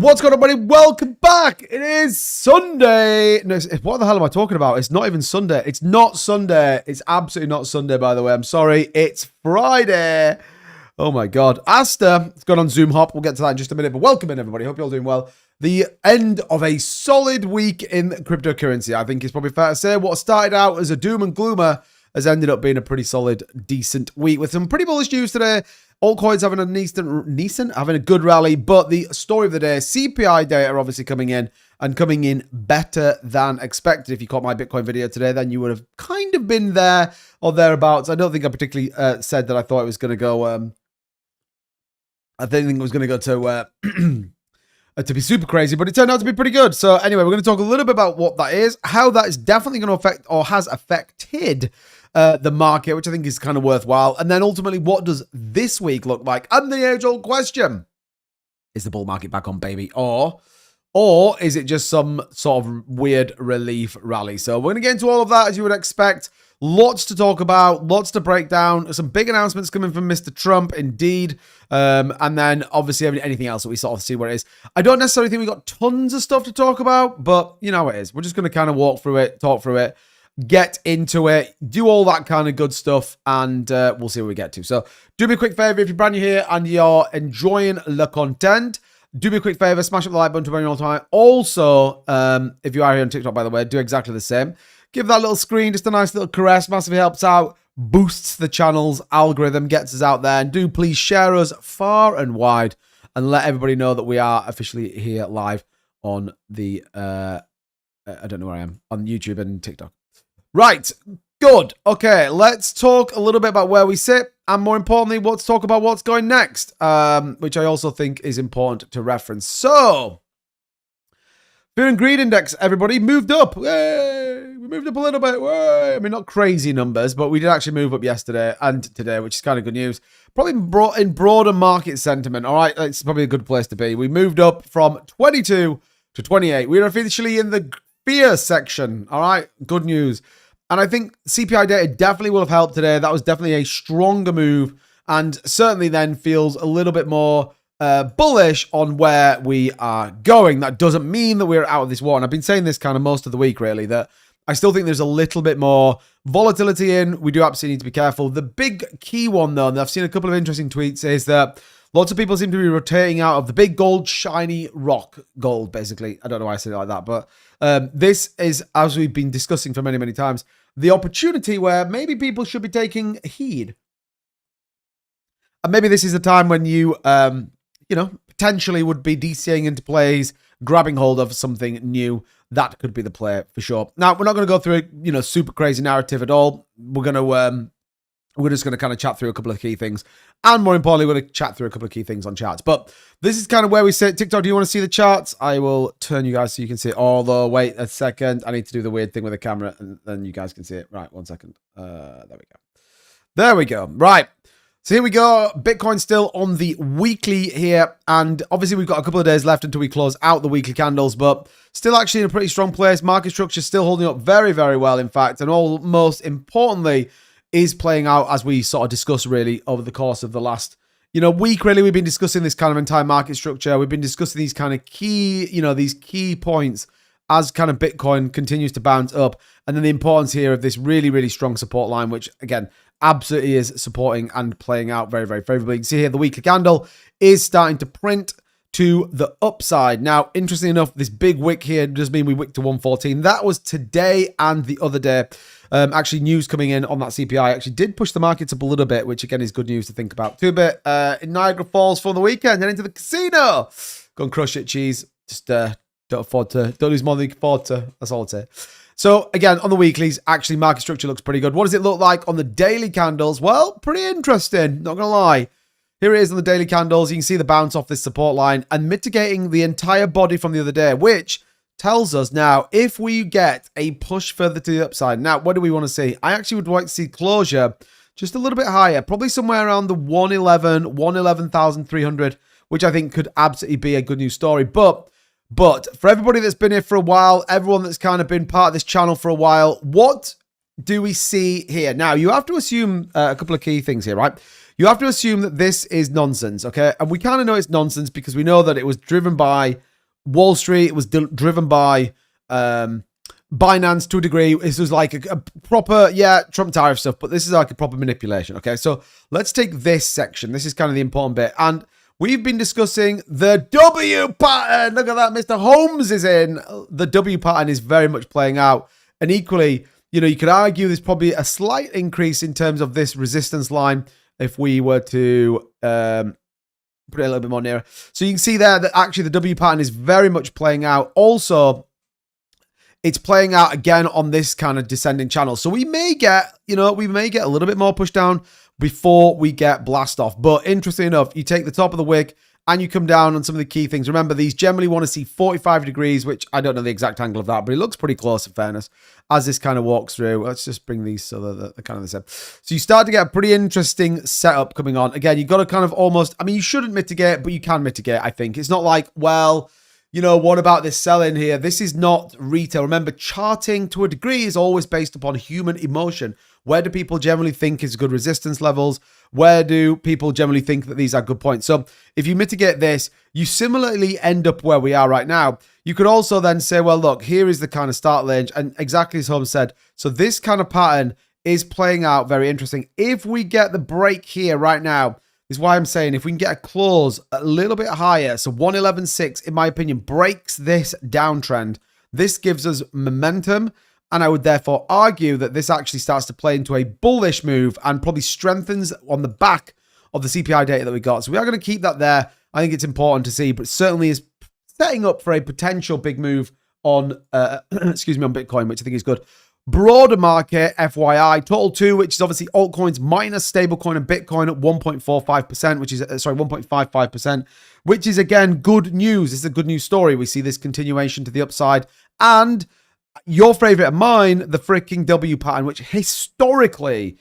What's going on, everybody? Welcome back. It is Sunday. No, what the hell am I talking about? It's not even Sunday. It's not Sunday. It's absolutely not Sunday, by the way. I'm sorry. It's Friday. Oh, my God. Asta, it's gone on Zoom Hop. We'll get to that in just a minute. But welcome in, everybody. Hope you're all doing well. The end of a solid week in cryptocurrency, I think is probably fair to say. What started out as a doom and gloomer has ended up being a pretty solid, decent week with some pretty bullish news today. Altcoins having having a good rally, but the story of the day, CPI data obviously coming in and coming in better than expected. If you caught my Bitcoin video today, then you would have kind of been there or thereabouts. I don't think I particularly said that I thought it was going to go. I didn't think it was going to go to be super crazy, but it turned out to be pretty good. So anyway, we're going to talk a little bit about what that is, how that is definitely going to affect or has affected the market, which I think is kind of worthwhile. And then ultimately, what does this week look like? And the age-old question, is the bull market back on, baby? Or is it just some sort of weird relief rally? So we're going to get into all of that, as you would expect. Lots to talk about, lots to break down. Some big announcements coming from Mr. Trump, indeed. And then, obviously, anything else that we sort of see what it is. I don't necessarily think we got tons of stuff to talk about, but you know what it is. We're just going to kind of walk through it, talk through it, get into it, do all that kind of good stuff, and we'll see where we get to. So do me a quick favor, if you're brand new here and you're enjoying the content, do me a quick favor, smash up the like button to bring you all the time. Also, if you are here on TikTok, by the way, do exactly the same. Give that little screen just a nice little caress, massively helps out, boosts the channel's algorithm, gets us out there, and do please share us far and wide and let everybody know that we are officially here live on the, I don't know where I am, on YouTube and TikTok. Right, good. Okay, let's talk a little bit about where we sit, and more importantly, let's talk about what's going next, which I also think is important to reference. So, Fear and Greed Index, everybody, moved up. Yay! We moved up a little bit. Yay! I mean, not crazy numbers, but we did actually move up yesterday and today, which is kind of good news. Probably brought in broader market sentiment. All right, it's probably a good place to be. We moved up from 22 to 28. We're officially in the fear section. All right, good news. And I think CPI data definitely will have helped today. That was definitely a stronger move and certainly then feels a little bit more bullish on where we are going. That doesn't mean that we're out of this war. And I've been saying this kind of most of the week, really, that I still think there's a little bit more volatility in. We do absolutely need to be careful. The big key one, though, and I've seen a couple of interesting tweets, is that lots of people seem to be rotating out of the big gold, shiny rock gold, basically. I don't know why I said it like that, but this is, as we've been discussing for many, many times, the opportunity where maybe people should be taking heed. And maybe this is a time when you, potentially would be DCing into plays, grabbing hold of something new. That could be the play for sure. Now, we're not going to go through a, super crazy narrative at all. We're just going to kind of chat through a couple of key things. And more importantly, we're going to chat through a couple of key things on charts. But this is kind of where we sit. TikTok, do you want to see the charts? I will turn you guys so you can see it. Although, wait a second. I need to do the weird thing with the camera and then you guys can see it. Right, 1 second. There we go. There we go. Right. So here we go. Bitcoin still on the weekly here. And obviously we've got a couple of days left until we close out the weekly candles, but still actually in a pretty strong place. Market structure still holding up very, very well, in fact. And most importantly, is playing out as we sort of discussed really over the course of the last, week. Really, we've been discussing this kind of entire market structure. We've been discussing these kind of key, these key points as kind of Bitcoin continues to bounce up. And then the importance here of this really, really strong support line, which again, absolutely is supporting and playing out very, very favorably. You can see here the weekly candle is starting to print to the upside. Now, interestingly enough, this big wick here does mean we wicked to 114. That was today and the other day. Actually, news coming in on that CPI actually did push the markets up a little bit, which again is good news to think about. 2 bit in Niagara Falls for the weekend and into the casino. Go and crush it, cheese. Just don't lose more than you can afford to. That's all I'd say. So again, on the weeklies, actually market structure looks pretty good. What does it look like on the daily candles? Well, pretty interesting, not gonna lie. Here it is on the daily candles. You can see the bounce off this support line and mitigating the entire body from the other day, which tells us now if we get a push further to the upside. Now, what do we want to see? I actually would like to see closure just a little bit higher, probably somewhere around the 111,300, which I think could absolutely be a good news story. But for everybody that's been here for a while, everyone that's kind of been part of this channel for a while, what do we see here? Now, you have to assume a couple of key things here, right? You have to assume that this is nonsense, okay? And we kind of know it's nonsense because we know that it was driven by Wall Street. It was driven by Binance to a degree. This was like a proper, Trump tariff stuff, but this is like a proper manipulation. Okay, so let's take this section. This is kind of the important bit. And we've been discussing the W pattern. Look at that. Mr. Holmes is in. The W pattern is very much playing out. And equally, you could argue there's probably a slight increase in terms of this resistance line if we were to put it a little bit more nearer. So you can see there that actually the W pattern is very much playing out. Also, it's playing out again on this kind of descending channel. So we may get, a little bit more push down before we get blast off. But interesting enough, you take the top of the wick and you come down on some of the key things. Remember, these generally want to see 45 degrees, which I don't know the exact angle of that, but it looks pretty close in fairness as this kind of walks through. Let's just bring these so they're kind of the same. So you start to get a pretty interesting setup coming on. Again, you've got to kind of almost, you shouldn't mitigate, but you can mitigate, I think. It's not like, well, what about this sell-in here? This is not retail. Remember, charting to a degree is always based upon human emotion. Where do people generally think is good resistance levels? Where do people generally think that these are good points? So if you mitigate this, you similarly end up where we are right now. You could also then say, well, look, here is the kind of start range. And exactly as Holmes said, so this kind of pattern is playing out very interesting. If we get the break here right now, is why I'm saying if we can get a close a little bit higher, so 111.6, in my opinion, breaks this downtrend. This gives us momentum, and I would therefore argue that this actually starts to play into a bullish move and probably strengthens on the back of the CPI data that we got. So we are going to keep that there. I think it's important to see, but certainly is setting up for a potential big move on, on Bitcoin, which I think is good. Broader market, FYI, total 2, which is obviously altcoins minus stablecoin and Bitcoin at 1.45%, which is, 1.55%, which is again good news. This is a good news story. We see this continuation to the upside. And your favorite of mine, the freaking W pattern, which historically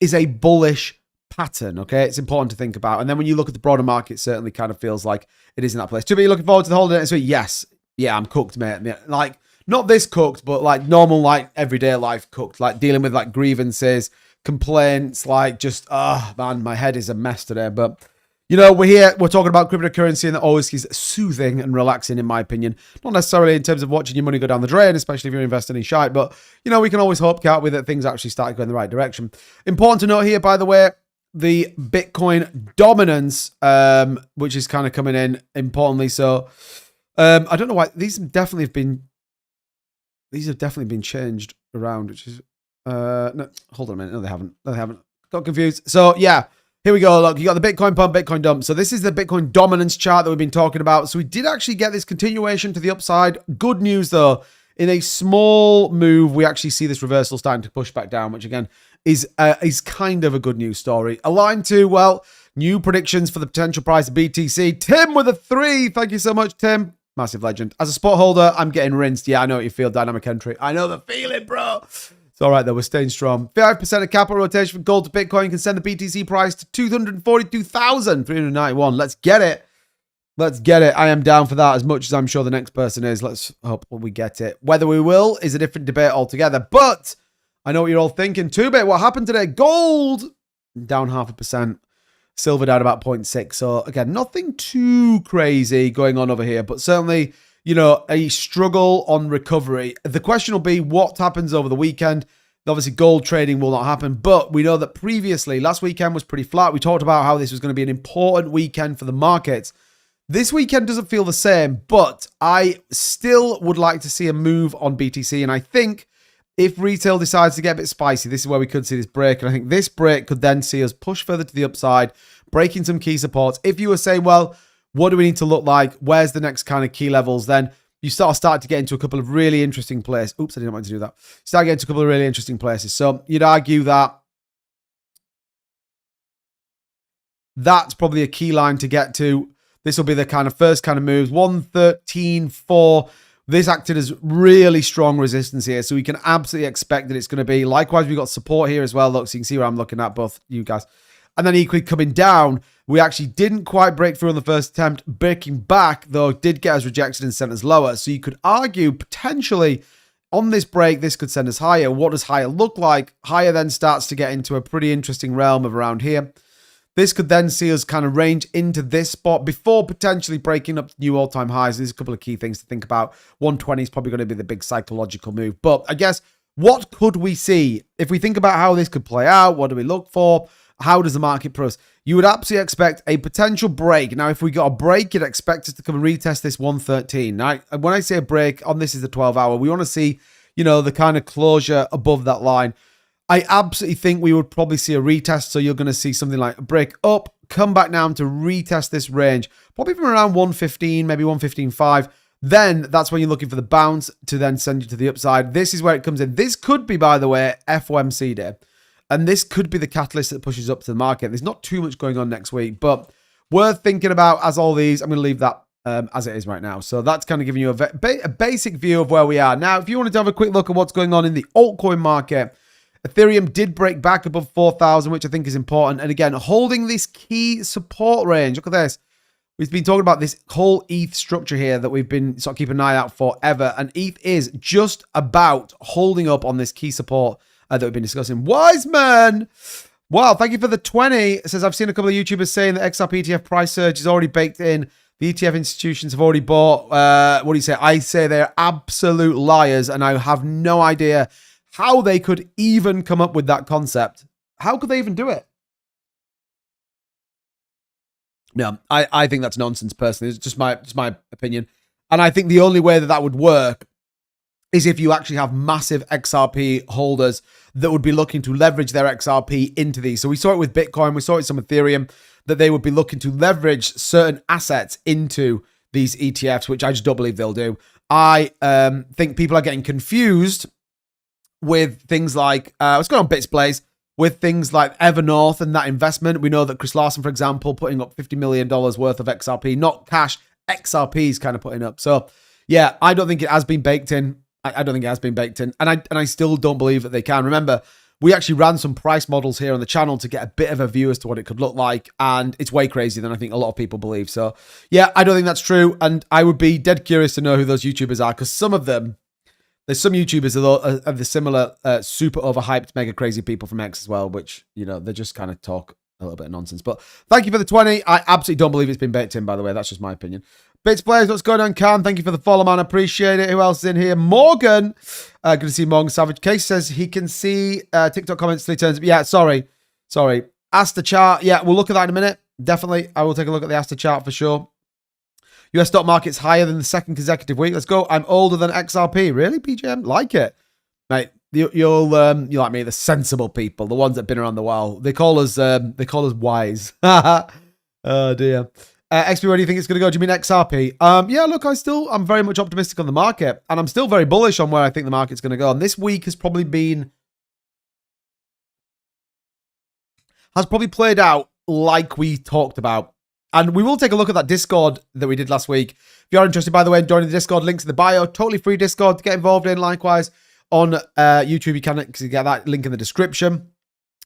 is a bullish pattern. Okay, it's important to think about. And then when you look at the broader market, it certainly kind of feels like it is in that place. To be looking forward to the holiday next week. Yes, I'm cooked, mate. Like, not this cooked, but like normal, like everyday life cooked, like dealing with like grievances, complaints, like just, man, my head is a mess today. But, we're here, we're talking about cryptocurrency, and that always is soothing and relaxing, in my opinion. Not necessarily in terms of watching your money go down the drain, especially if you're investing in shite, but, we can always hope, can't we, that things actually start going in the right direction. Important to note here, by the way, the Bitcoin dominance, which is kind of coming in importantly. So, I don't know why these have definitely been changed around, which is, no, hold on a minute. No, they haven't. Got confused. So yeah, here we go. Look, you got the Bitcoin pump, Bitcoin dump. So this is the Bitcoin dominance chart that we've been talking about. So we did actually get this continuation to the upside. Good news though, in a small move, we actually see this reversal starting to push back down, which again is kind of a good news story. Aligned to, well, new predictions for the potential price of BTC. Tim with a 3. Thank you so much, Tim. Massive legend. As a spot holder, I'm getting rinsed. Yeah, I know what you feel, Dynamic Entry. I know the feeling, bro. It's all right, though. We're staying strong. 5% of capital rotation from gold to Bitcoin can send the BTC price to 242,391. Let's get it. Let's get it. I am down for that as much as I'm sure the next person is. Let's hope we get it. Whether we will is a different debate altogether. But I know what you're all thinking. 2-bit, what happened today? Gold down 0.5%. Silver down about 0.6. So again, nothing too crazy going on over here, but certainly, a struggle on recovery. The question will be what happens over the weekend. Obviously, gold trading will not happen, but we know that previously, last weekend was pretty flat. We talked about how this was going to be an important weekend for the markets. This weekend doesn't feel the same, but I still would like to see a move on BTC. And I think if retail decides to get a bit spicy, this is where we could see this break. And I think this break could then see us push further to the upside, breaking some key supports. If you were saying, well, what do we need to look like? Where's the next kind of key levels? Then you start to get into a couple of really interesting places. Oops, I didn't want to do that. Start getting to a couple of really interesting places. So you'd argue that that's probably a key line to get to. This will be the kind of first kind of moves. 113.4. This acted as really strong resistance here. So we can absolutely expect that it's going to be. Likewise, we've got support here as well. Look, so you can see where I'm looking at, both you guys. And then equally coming down, we actually didn't quite break through on the first attempt. Breaking back, though, did get us rejected and sent us lower. So you could argue potentially on this break, this could send us higher. What does higher look like? Higher then starts to get into a pretty interesting realm of around here. This could then see us kind of range into this spot before potentially breaking up new all-time highs. There's a couple of key things to think about. 120 is probably going to be the big psychological move. But I guess, what could we see? If we think about how this could play out, what do we look for? How does the market progress? You would absolutely expect a potential break. Now, if we got a break, you'd expect us to come and retest this 113. Now, when I say a break, on this is the 12-hour, we want to see, the kind of closure above that line. I absolutely think we would probably see a retest. So you're going to see something like a break up, come back down to retest this range, probably from around 115, maybe 115.5. Then that's when you're looking for the bounce to then send you to the upside. This is where it comes in. This could be, by the way, FOMC day. And this could be the catalyst that pushes up to the market. There's not too much going on next week, but worth thinking about as all these. I'm going to leave that as it is right now. So that's kind of giving you a basic view of where we are. Now, if you wanted to have a quick look at what's going on in the altcoin market, Ethereum did break back above 4,000, which I think is important. And again, holding this key support range. Look at this. We've been talking about this whole ETH structure here that we've been sort of keeping an eye out for forever. And ETH is just about holding up on this key support that we've been discussing. Wiseman! Wow, thank you for the 20. It says, I've seen a couple of YouTubers saying that XRP ETF price surge is already baked in. The ETF institutions have already bought. What do you say? I say they're absolute liars, and I have no idea how they could even come up with that concept. How could they even do it? No, I think that's nonsense personally. It's just my opinion. And I think the only way that would work is if you actually have massive XRP holders that would be looking to leverage their XRP into these. So we saw it with Bitcoin, we saw it with some Ethereum, that they would be looking to leverage certain assets into these ETFs, which I just don't believe they'll do. I think people are getting confused with things like, what's going on Bits Blaze, with things like Evernorth and that investment. We know that Chris Larsen, for example, putting up $50 million worth of XRP, not cash, XRPs kind of putting up. So yeah, I don't think it has been baked in. I don't think it has been baked in. And I still don't believe that they can. Remember, we actually ran some price models here on the channel to get a bit of a view as to what it could look like. And it's way crazier than I think a lot of people believe. So yeah, I don't think that's true. And I would be dead curious to know who those YouTubers are, because some of them, there's some YouTubers of the similar super overhyped, mega crazy people from X as well, which, they just kind of talk a little bit of nonsense. But thank you for the 20. I absolutely don't believe it's been baked in, by the way. That's just my opinion. Bits Players, what's going on, Khan? Thank you for the follow, man. Appreciate it. Who else is in here? Morgan. Good to see Morgan Savage. Case says he can see TikTok comments till he turns. Yeah, sorry. Asta chart. Yeah, we'll look at that in a minute. Definitely. I will take a look at the Asta chart for sure. US stock market's higher than the second consecutive week. Let's go. I'm older than XRP. Really, PJM? Like it. Mate, you're like me, the sensible people, the ones that have been around the while. They call us wise. Oh, dear. XP, where do you think it's going to go? Do you mean XRP? Yeah, look, I'm very much optimistic on the market, and I'm still very bullish on where I think the market's going to go. And this week has probably played out like we talked about. And we will take a look at that Discord that we did last week. If you are interested, by the way, in joining the Discord, links in the bio. Totally free Discord to get involved in. Likewise, on YouTube, you can get that link in the description.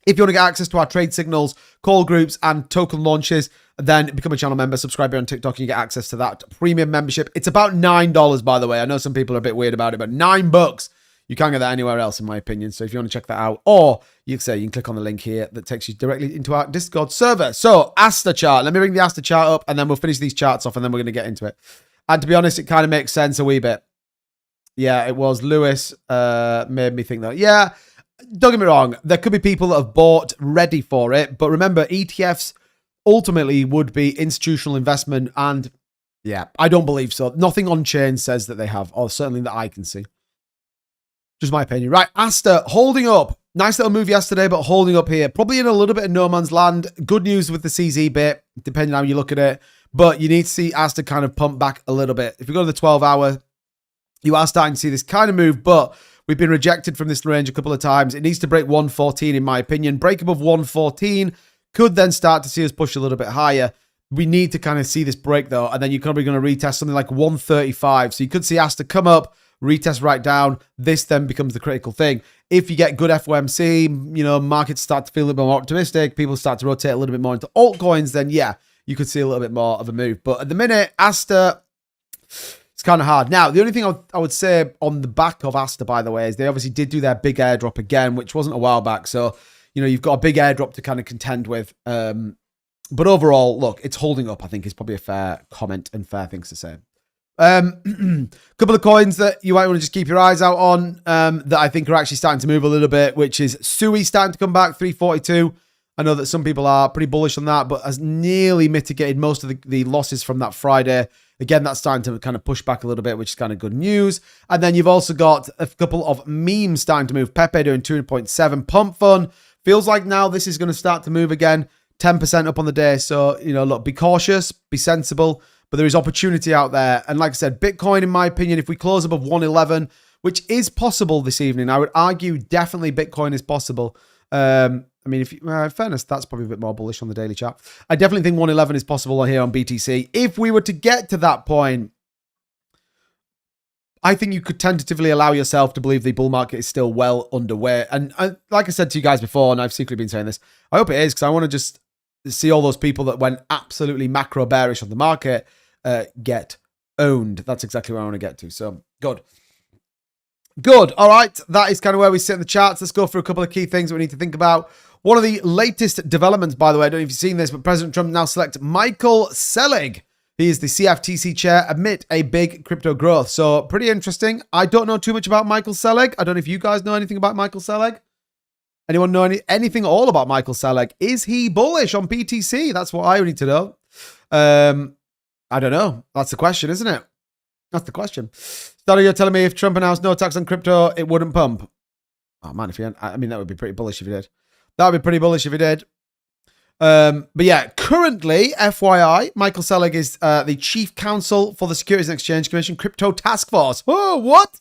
If you want to get access to our trade signals, call groups, and token launches, then become a channel member, subscribe here on TikTok, and you get access to that premium membership. It's about $9, by the way. I know some people are a bit weird about it, but $9. You can't get that anywhere else, in my opinion. So if you want to check that out, or you can click on the link here that takes you directly into our Discord server. So Asta chart. Let me bring the Asta chart up, and then we'll finish these charts off, and then we're going to get into it. And to be honest, it kind of makes sense a wee bit. Yeah, it was Lewis made me think that. Yeah, don't get me wrong. There could be people that have bought ready for it, but remember, ETFs ultimately would be institutional investment, and yeah, I don't believe so. Nothing on chain says that they have, or certainly that I can see. Just my opinion. Right, Asta holding up. Nice little move yesterday, but holding up here. Probably in a little bit of no man's land. Good news with the CZ bit, depending on how you look at it. But you need to see Asta kind of pump back a little bit. If you go to the 12-hour, you are starting to see this kind of move, but we've been rejected from this range a couple of times. It needs to break 114, in my opinion. Break above 114 could then start to see us push a little bit higher. We need to kind of see this break, though, and then you're probably going to retest something like 135. So you could see Asta come up, retest right down. This then becomes the critical thing. If you get good FOMC, markets start to feel a little bit more optimistic, people start to rotate a little bit more into altcoins, then yeah, you could see a little bit more of a move. But at the minute, Asta, it's kind of hard. Now, the only thing I would say on the back of Asta, by the way, is they obviously did do their big airdrop again, which wasn't a while back. So, you've got a big airdrop to kind of contend with. But overall, look, it's holding up, I think is probably a fair comment and fair things to say. Couple of coins that you might want to just keep your eyes out on that I think are actually starting to move a little bit, which is Sui starting to come back, 342. I know that some people are pretty bullish on that, but has nearly mitigated most of the losses from that Friday. Again, that's starting to kind of push back a little bit, which is kind of good news. And then you've also got a couple of memes starting to move. Pepe doing 200.7. Pump Fun. Feels like now this is going to start to move again. 10% up on the day. So, you know, look, be cautious, be sensible, but there is opportunity out there. And like I said, Bitcoin, in my opinion, if we close above 111, which is possible this evening, I would argue definitely Bitcoin is possible. I mean, if in fairness, that's probably a bit more bullish on the daily chart. I definitely think 111 is possible here on BTC. If we were to get to that point, I think you could tentatively allow yourself to believe the bull market is still well underway. And like I said to you guys before, and I've secretly been saying this, I hope it is, because I want to just see all those people that went absolutely macro bearish on the market get owned. That's exactly where I want to get to. So, good. Good. All right. That is kind of where we sit in the charts. Let's go through a couple of key things that we need to think about. One of the latest developments, by the way, I don't know if you've seen this, but President Trump now selects Michael Selig. He is the CFTC chair amid a big crypto growth. So pretty interesting. I don't know too much about Michael Selig. I don't know if you guys know anything about Michael Selig. Anyone know anything at all about Michael Selig? Is he bullish on BTC? That's what I need to know. I don't know. That's the question, isn't it? That's the question. Starting, you're telling me if Trump announced no tax on crypto, it wouldn't pump. Oh man, if he, I mean, that would be pretty bullish if he did. That would be pretty bullish if he did. But yeah, currently, FYI, Michael Selig is the chief counsel for the Securities and Exchange Commission Crypto Task Force. Oh, what?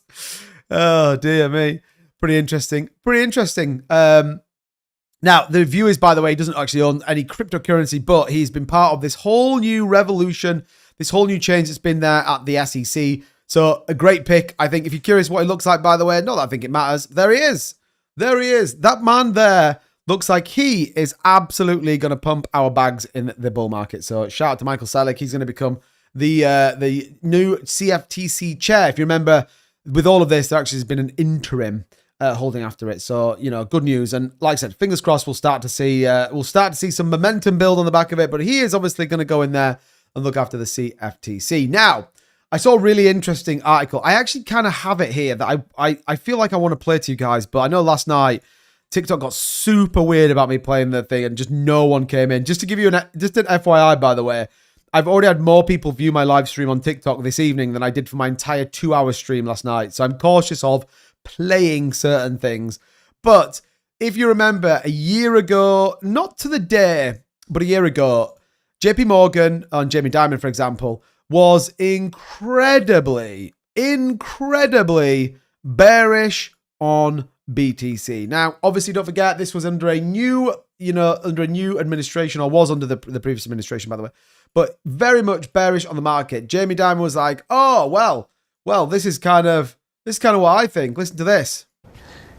Oh, dear me. Pretty interesting. Pretty interesting. Now, the view is, by the way, he doesn't actually own any cryptocurrency, but he's been part of this whole new revolution, this whole new change that's been there at the SEC. So a great pick. I think if you're curious what he looks like, by the way, not that I think it matters. There he is. There he is. That man there looks like he is absolutely going to pump our bags in the bull market. So shout out to Michael Selig. He's going to become the new CFTC chair. If you remember, with all of this, there actually has been an interim holding after it. So, you know, good news. And like I said, fingers crossed, we'll start to see some momentum build on the back of it. But he is obviously going to go in there and look after the CFTC. Now, I saw a really interesting article. I actually kind of have it here that I feel like I want to play to you guys. But I know last night, TikTok got super weird about me playing the thing and just no one came in. Just to give you just an FYI, by the way, I've already had more people view my live stream on TikTok this evening than I did for my entire 2-hour stream last night. So I'm cautious of playing certain things. But if you remember a year ago, not to the day, but a year ago, JP Morgan on Jamie Dimon, for example, was incredibly bearish on BTC. Now, obviously, don't forget, this was under a new administration, or was under the previous administration, by the way, but very much bearish on the market. Jamie Dimon was like, oh, well, this is kind of what I think. Listen to this.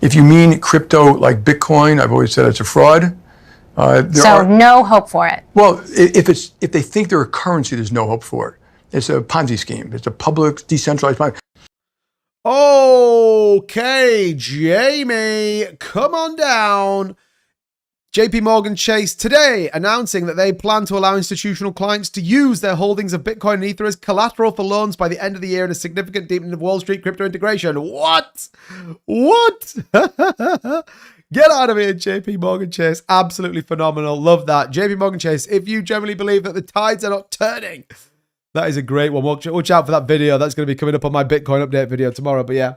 If you mean crypto like Bitcoin, I've always said it's a fraud. No hope for it. Well, if they think they're a currency, there's no hope for it. It's a Ponzi scheme. It's a public decentralized Ponzi. Okay, Jamie, come on down. JP Morgan Chase today announcing that they plan to allow institutional clients to use their holdings of Bitcoin and Ether as collateral for loans by the end of the year in a significant deepening of Wall Street crypto integration. What? Get out of here, JP Morgan Chase. Absolutely phenomenal. Love that. JP Morgan Chase, if you generally believe that the tides are not turning, that is a great one. Watch out for that video. That's going to be coming up on my Bitcoin update video tomorrow. But yeah,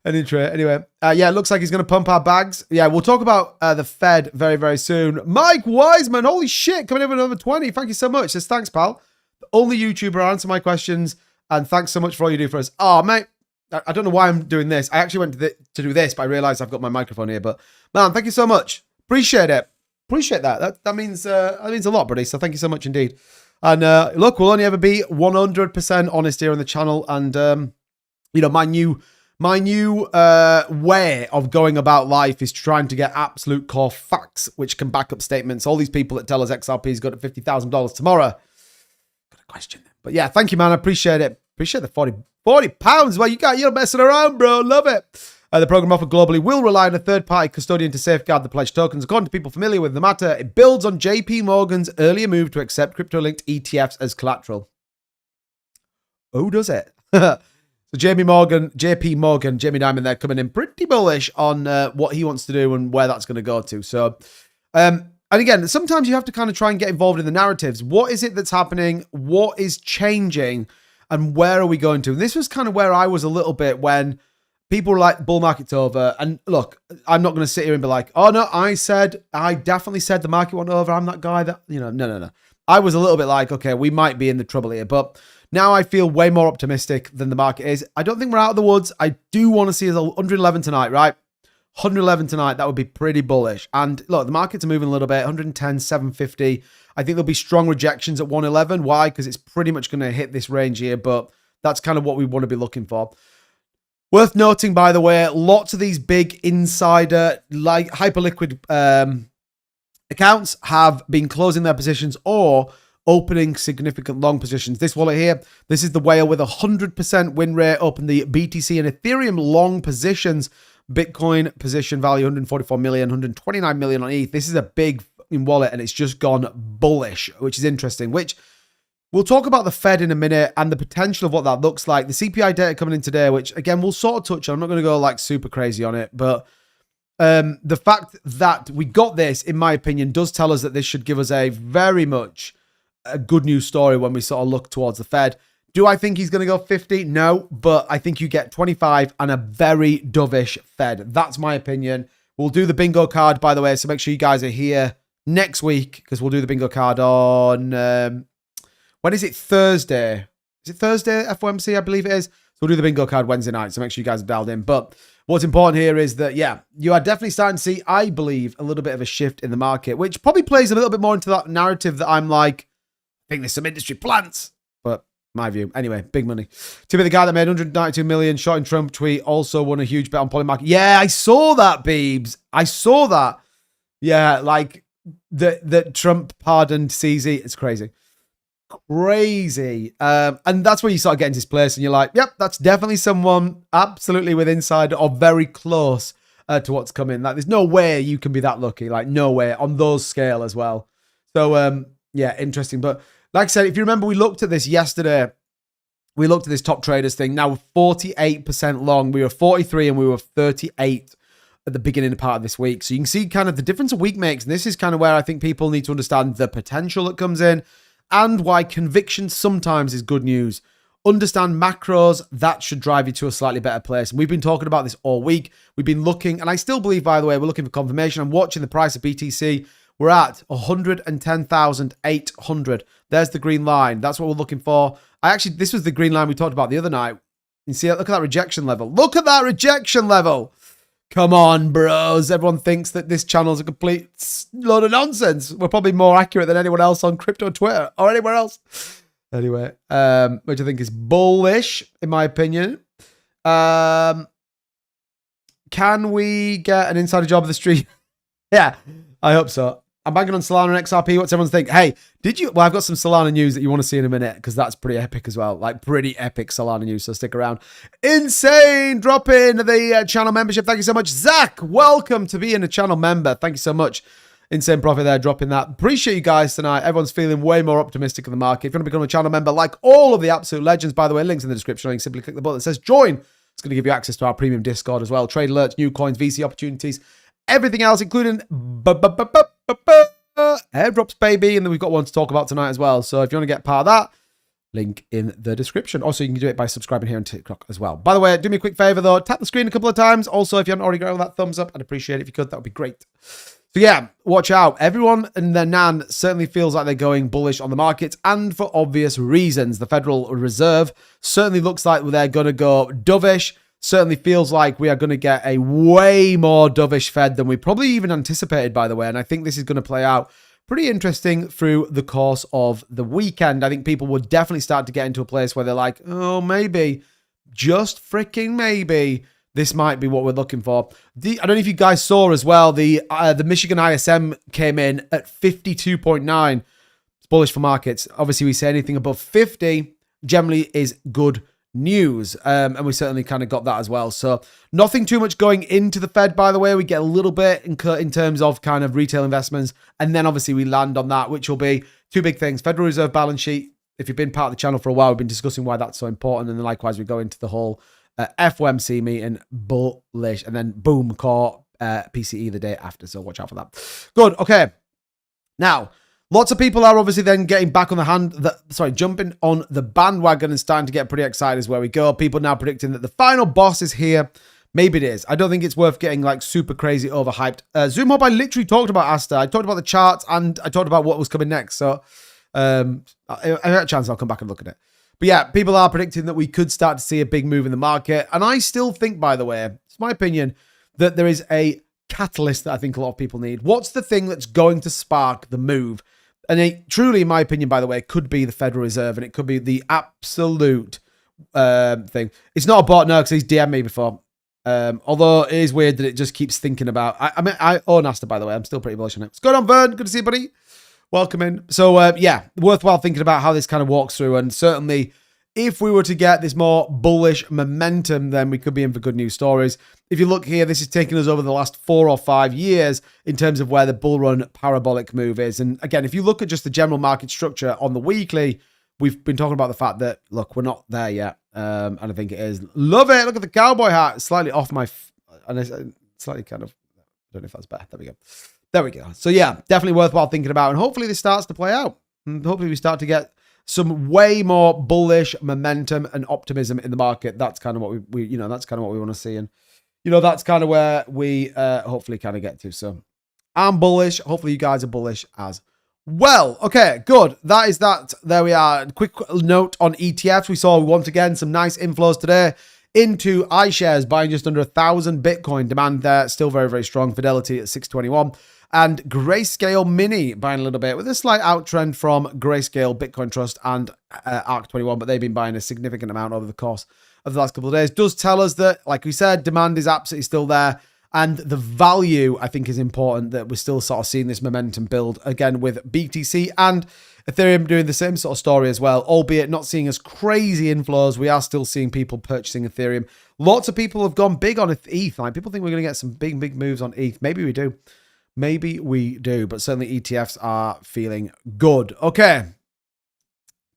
an intro. Anyway, yeah, it looks like he's going to pump our bags. Yeah, we'll talk about the Fed very, very soon. Mike Wiseman, holy shit, coming in with another 20. Thank you so much. Says, thanks, pal. The only YouTuber answer my questions. And thanks so much for all you do for us. Oh, mate, I don't know why I'm doing this. I actually went to do this, but I realized I've got my microphone here. But man, thank you so much. Appreciate it. Appreciate that. That means a lot, buddy. So thank you so much indeed. And look, we'll only ever be 100% honest here on the channel. And you know, my new way of going about life is trying to get absolute core facts, which can back up statements. All these people that tell us XRP's got $50,000 tomorrow, got a question. But yeah, thank you, man. I appreciate it. Appreciate the 40 pounds. Well, you're messing around, bro. Love it. The program offered globally will rely on a third-party custodian to safeguard the pledged tokens. According to people familiar with the matter, it builds on JP Morgan's earlier move to accept crypto-linked ETFs as collateral. Oh, does it? So JP Morgan, Jamie Dimon, they're coming in pretty bullish on what he wants to do and where that's going to go to. So, and again, sometimes you have to kind of try and get involved in the narratives. What is it that's happening? What is changing? And where are we going to? And this was kind of where I was a little bit when people were like, bull market's over. And look, I'm not going to sit here and be like, oh no, I definitely said the market went over. I'm that guy that, no. I was a little bit like, okay, we might be in the trouble here. But now I feel way more optimistic than the market is. I don't think we're out of the woods. I do want to see us 111 tonight, right? 111 tonight, that would be pretty bullish. And look, the markets are moving a little bit, 110, 750. I think there'll be strong rejections at 111. Why? Because it's pretty much going to hit this range here, but that's kind of what we want to be looking for. Worth noting, by the way, lots of these big insider, like hyperliquid accounts have been closing their positions or opening significant long positions. This wallet here, this is the whale with 100% win rate, opened the BTC and Ethereum long positions. Bitcoin position value 144 million, 129 million on ETH. This is a big wallet and it's just gone bullish, which is interesting, which we'll talk about the Fed in a minute and the potential of what that looks like. The CPI data coming in today, which again, we'll sort of touch on. I'm not going to go like super crazy on it, but the fact that we got this, in my opinion, does tell us that this should give us a very much a good news story when we sort of look towards the Fed. Do I think he's going to go 50? No, but I think you get 25 and a very dovish Fed. That's my opinion. We'll do the bingo card, by the way, so make sure you guys are here next week because we'll do the bingo card on, when is it? Thursday. Is it Thursday, FOMC? I believe it is. So we'll do the bingo card Wednesday night, so make sure you guys are dialed in. But what's important here is that, yeah, you are definitely starting to see, I believe, a little bit of a shift in the market, which probably plays a little bit more into that narrative that I'm like, I think there's some industry plants, but my view. Anyway, big money. Timmy, the guy that made 192 million short in Trump tweet, also won a huge bet on Polymarket. Yeah, I saw that, Beebs. I saw that. Yeah, like that Trump pardoned CZ. It's crazy. Crazy. And that's where you start getting to this place and you're like, yep, that's definitely someone absolutely with inside or very close to what's coming. Like, there's no way you can be that lucky. Like, no way on those scale as well. So, yeah, interesting. But like I said, if you remember, we looked at this yesterday. We looked at this top traders thing. Now we're 48% long. We were 43 and we were 38 at the beginning part of this week. So you can see kind of the difference a week makes. And this is kind of where I think people need to understand the potential that comes in and why conviction sometimes is good news. Understand macros. That should drive you to a slightly better place. And we've been talking about this all week. We've been looking, and I still believe, by the way, we're looking for confirmation. I'm watching the price of BTC. We're at 110,800. There's the green line. That's what we're looking for. This was the green line we talked about the other night. You see, look at that rejection level. Look at that rejection level. Come on, bros. Everyone thinks that this channel is a complete load of nonsense. We're probably more accurate than anyone else on crypto Twitter or anywhere else. Anyway, which I think is bullish, in my opinion. Can we get an insider job of the street? Yeah, I hope so. I'm banking on Solana and XRP. What's everyone's think? Hey, well, I've got some Solana news that you want to see in a minute because that's pretty epic as well. Like pretty epic Solana news. So stick around. Insane. Drop in the channel membership. Thank you so much. Zach, welcome to being a channel member. Thank you so much. Insane Profit there, dropping that. Appreciate you guys tonight. Everyone's feeling way more optimistic in the market. If you want to become a channel member, like all of the absolute legends, by the way, links in the description. You can simply click the button that says join. It's going to give you access to our premium Discord as well. Trade alerts, new coins, VC opportunities, everything else, including airdrops, baby. And then we've got one to talk about tonight as well. So if you want to get part of that, link in the description. Also, you can do it by subscribing here on TikTok as well. By the way, do me a quick favor though. Tap the screen a couple of times. Also, if you haven't already got that thumbs up, I'd appreciate it if you could. That would be great. So yeah, watch out. Everyone and their nan certainly feels like they're going bullish on the markets, and for obvious reasons. The Federal Reserve certainly looks like they're going to go dovish. Certainly feels like we are going to get a way more dovish Fed than we probably even anticipated, by the way. And I think this is going to play out pretty interesting through the course of the weekend. I think people will definitely start to get into a place where they're like, oh, maybe, just freaking maybe, this might be what we're looking for. I don't know if you guys saw as well, the Michigan ISM came in at 52.9. It's bullish for markets. Obviously, we say anything above 50 generally is good news. And we certainly kind of got that as well. So nothing too much going into the Fed, by the way. We get a little bit in terms of kind of retail investments. And then obviously we land on that, which will be two big things. Federal Reserve balance sheet. If you've been part of the channel for a while, we've been discussing why that's so important. And then likewise, we go into the whole FOMC meeting, bullish, and then boom, core PCE the day after. So watch out for that. Good. Okay. Now, lots of people are obviously then getting back on the jumping on the bandwagon and starting to get pretty excited is where we go. People now predicting that the final boss is here. Maybe it is. I don't think it's worth getting like super crazy overhyped. Zoom Hub, I literally talked about Asta. I talked about the charts and I talked about what was coming next. So I had a chance. I'll come back and look at it. But yeah, people are predicting that we could start to see a big move in the market. And I still think, by the way, it's my opinion, that there is a catalyst that I think a lot of people need. What's the thing that's going to spark the move? And it truly, in my opinion, by the way, could be the Federal Reserve, and it could be the absolute thing. It's not a bot, no, because he's DM'd me before. Although it is weird that it just keeps thinking about... I own Asta, by the way. I'm still pretty bullish on it. What's going on, Vern? Good to see you, buddy. Welcome in. So, yeah, worthwhile thinking about how this kind of walks through. And certainly, if we were to get this more bullish momentum, then we could be in for good news stories. If you look here, this is taking us over the last 4 or 5 years in terms of where the bull run parabolic move is. And again, if you look at just the general market structure on the weekly, we've been talking about the fact that, look, we're not there yet. And I think it is. Love it. Look at the cowboy hat. Slightly off my... and it's slightly kind of... I don't know if that's better. There we go. There we go. So yeah, definitely worthwhile thinking about. And hopefully this starts to play out. And hopefully we start to get some way more bullish momentum and optimism in the market. That's kind of what we that's kind of what we want to see. And, that's kind of where we hopefully kind of get to. So I'm bullish. Hopefully you guys are bullish as well. Okay, good. That is that. There we are. Quick note on ETFs. We saw once again some nice inflows today into iShares, buying just under 1,000 Bitcoin. Demand there still very, very strong. Fidelity at 621. And Grayscale Mini buying a little bit with a slight outtrend from Grayscale, Bitcoin Trust, and ARK21, but they've been buying a significant amount over the course of the last couple of days. Does tell us that, like we said, demand is absolutely still there. And the value, I think, is important, that we're still sort of seeing this momentum build again with BTC and Ethereum doing the same sort of story as well, albeit not seeing as crazy inflows. We are still seeing people purchasing Ethereum. Lots of people have gone big on ETH. Like, people think we're going to get some big moves on ETH. Maybe we do. Maybe we do, but certainly ETFs are feeling good. Okay.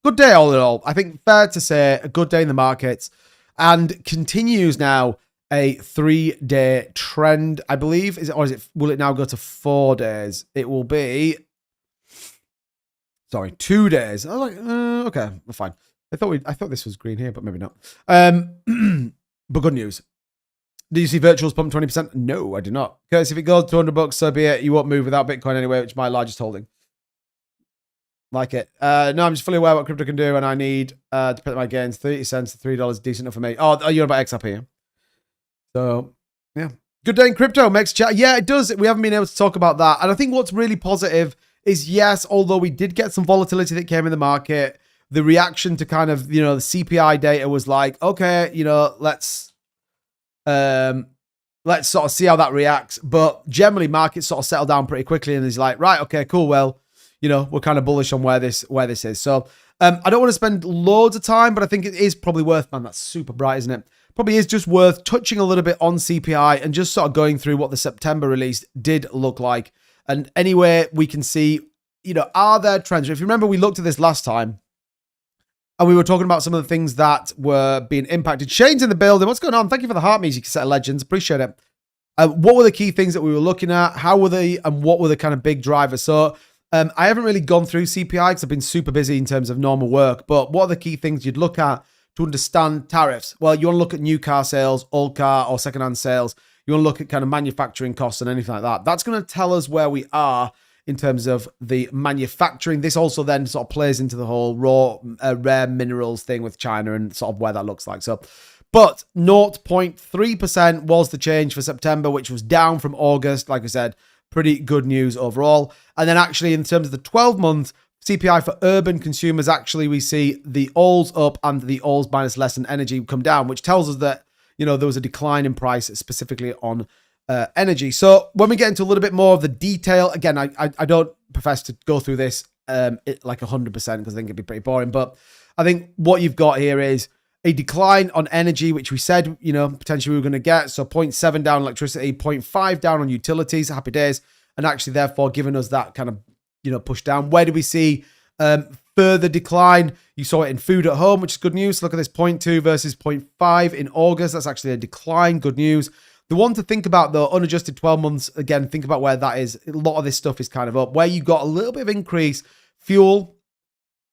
Good day all in all. I think fair to say a good day in the markets, and continues now a 3-day trend, I believe. Will it now go to 4 days? It will be, 2 days. I was like, okay, well, fine. I thought this was green here, but maybe not. But good news. Do you see virtuals pump 20%? No, I do not. Because if it goes $200, so be it. You won't move without Bitcoin anyway, which is my largest holding. Like it. No, I'm just fully aware what crypto can do, and I need to put my gains. 30 cents to $3, decent enough for me. Oh, you're about XRP here. So, yeah. Good day in crypto makes chat. Yeah, it does. We haven't been able to talk about that. And I think what's really positive is, yes, although we did get some volatility that came in the market, the reaction to kind of, the CPI data was like, okay, let's sort of see how that reacts. But generally, markets sort of settle down pretty quickly, and is like, right, okay, cool. Well, we're kind of bullish on where this is. So I don't want to spend loads of time, but I think it is probably worth, man, that's super bright, isn't it? Probably is just worth touching a little bit on CPI and just sort of going through what the September release did look like. And anywhere we can see, are there trends? If you remember, we looked at this last time, and we were talking about some of the things that were being impacted. Shane's in the building. What's going on? Thank you for the heart music, set of legends. Appreciate it. What were the key things that we were looking at? How were they, and what were the kind of big drivers? So I haven't really gone through CPI because I've been super busy in terms of normal work. But what are the key things you'd look at to understand tariffs? Well, you want to look at new car sales, old car or secondhand sales. You want to look at kind of manufacturing costs and anything like that. That's going to tell us where we are in terms of the manufacturing. This also then sort of plays into the whole rare minerals thing with China and sort of where that looks like. So, but 0.3% was the change for September, which was down from August. Like I said, pretty good news overall. And then actually in terms of the 12-month CPI for urban consumers, actually we see the alls up and the alls minus less than energy come down, which tells us that, there was a decline in price specifically on energy. So when we get into a little bit more of the detail, again, I don't profess to go through this like 100% because I think it'd be pretty boring. But I think what you've got here is a decline on energy, which we said, potentially we were going to get. So 0.7 down electricity, 0.5 down on utilities, happy days. And actually, therefore, giving us that kind of, push down. Where do we see further decline? You saw it in food at home, which is good news. Look at this 0.2 versus 0.5 in August. That's actually a decline. Good news. The one to think about, though, unadjusted 12 months, again, think about where that is. A lot of this stuff is kind of up. Where you got a little bit of increase, fuel,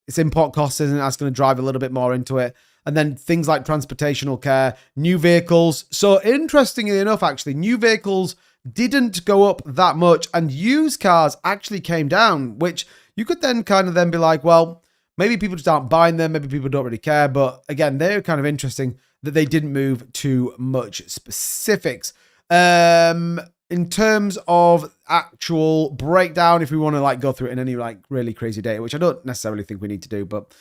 it's import costs, isn't it? That's going to drive a little bit more into it. And then things like transportational care, new vehicles. So interestingly enough, actually, new vehicles didn't go up that much and used cars actually came down, which you could then kind of then be like, well, maybe people just aren't buying them. Maybe people don't really care. But again, they're kind of interesting that they didn't move too much specifics. In terms of actual breakdown, if we want to go through it in any really crazy data, which I don't necessarily think we need to do, but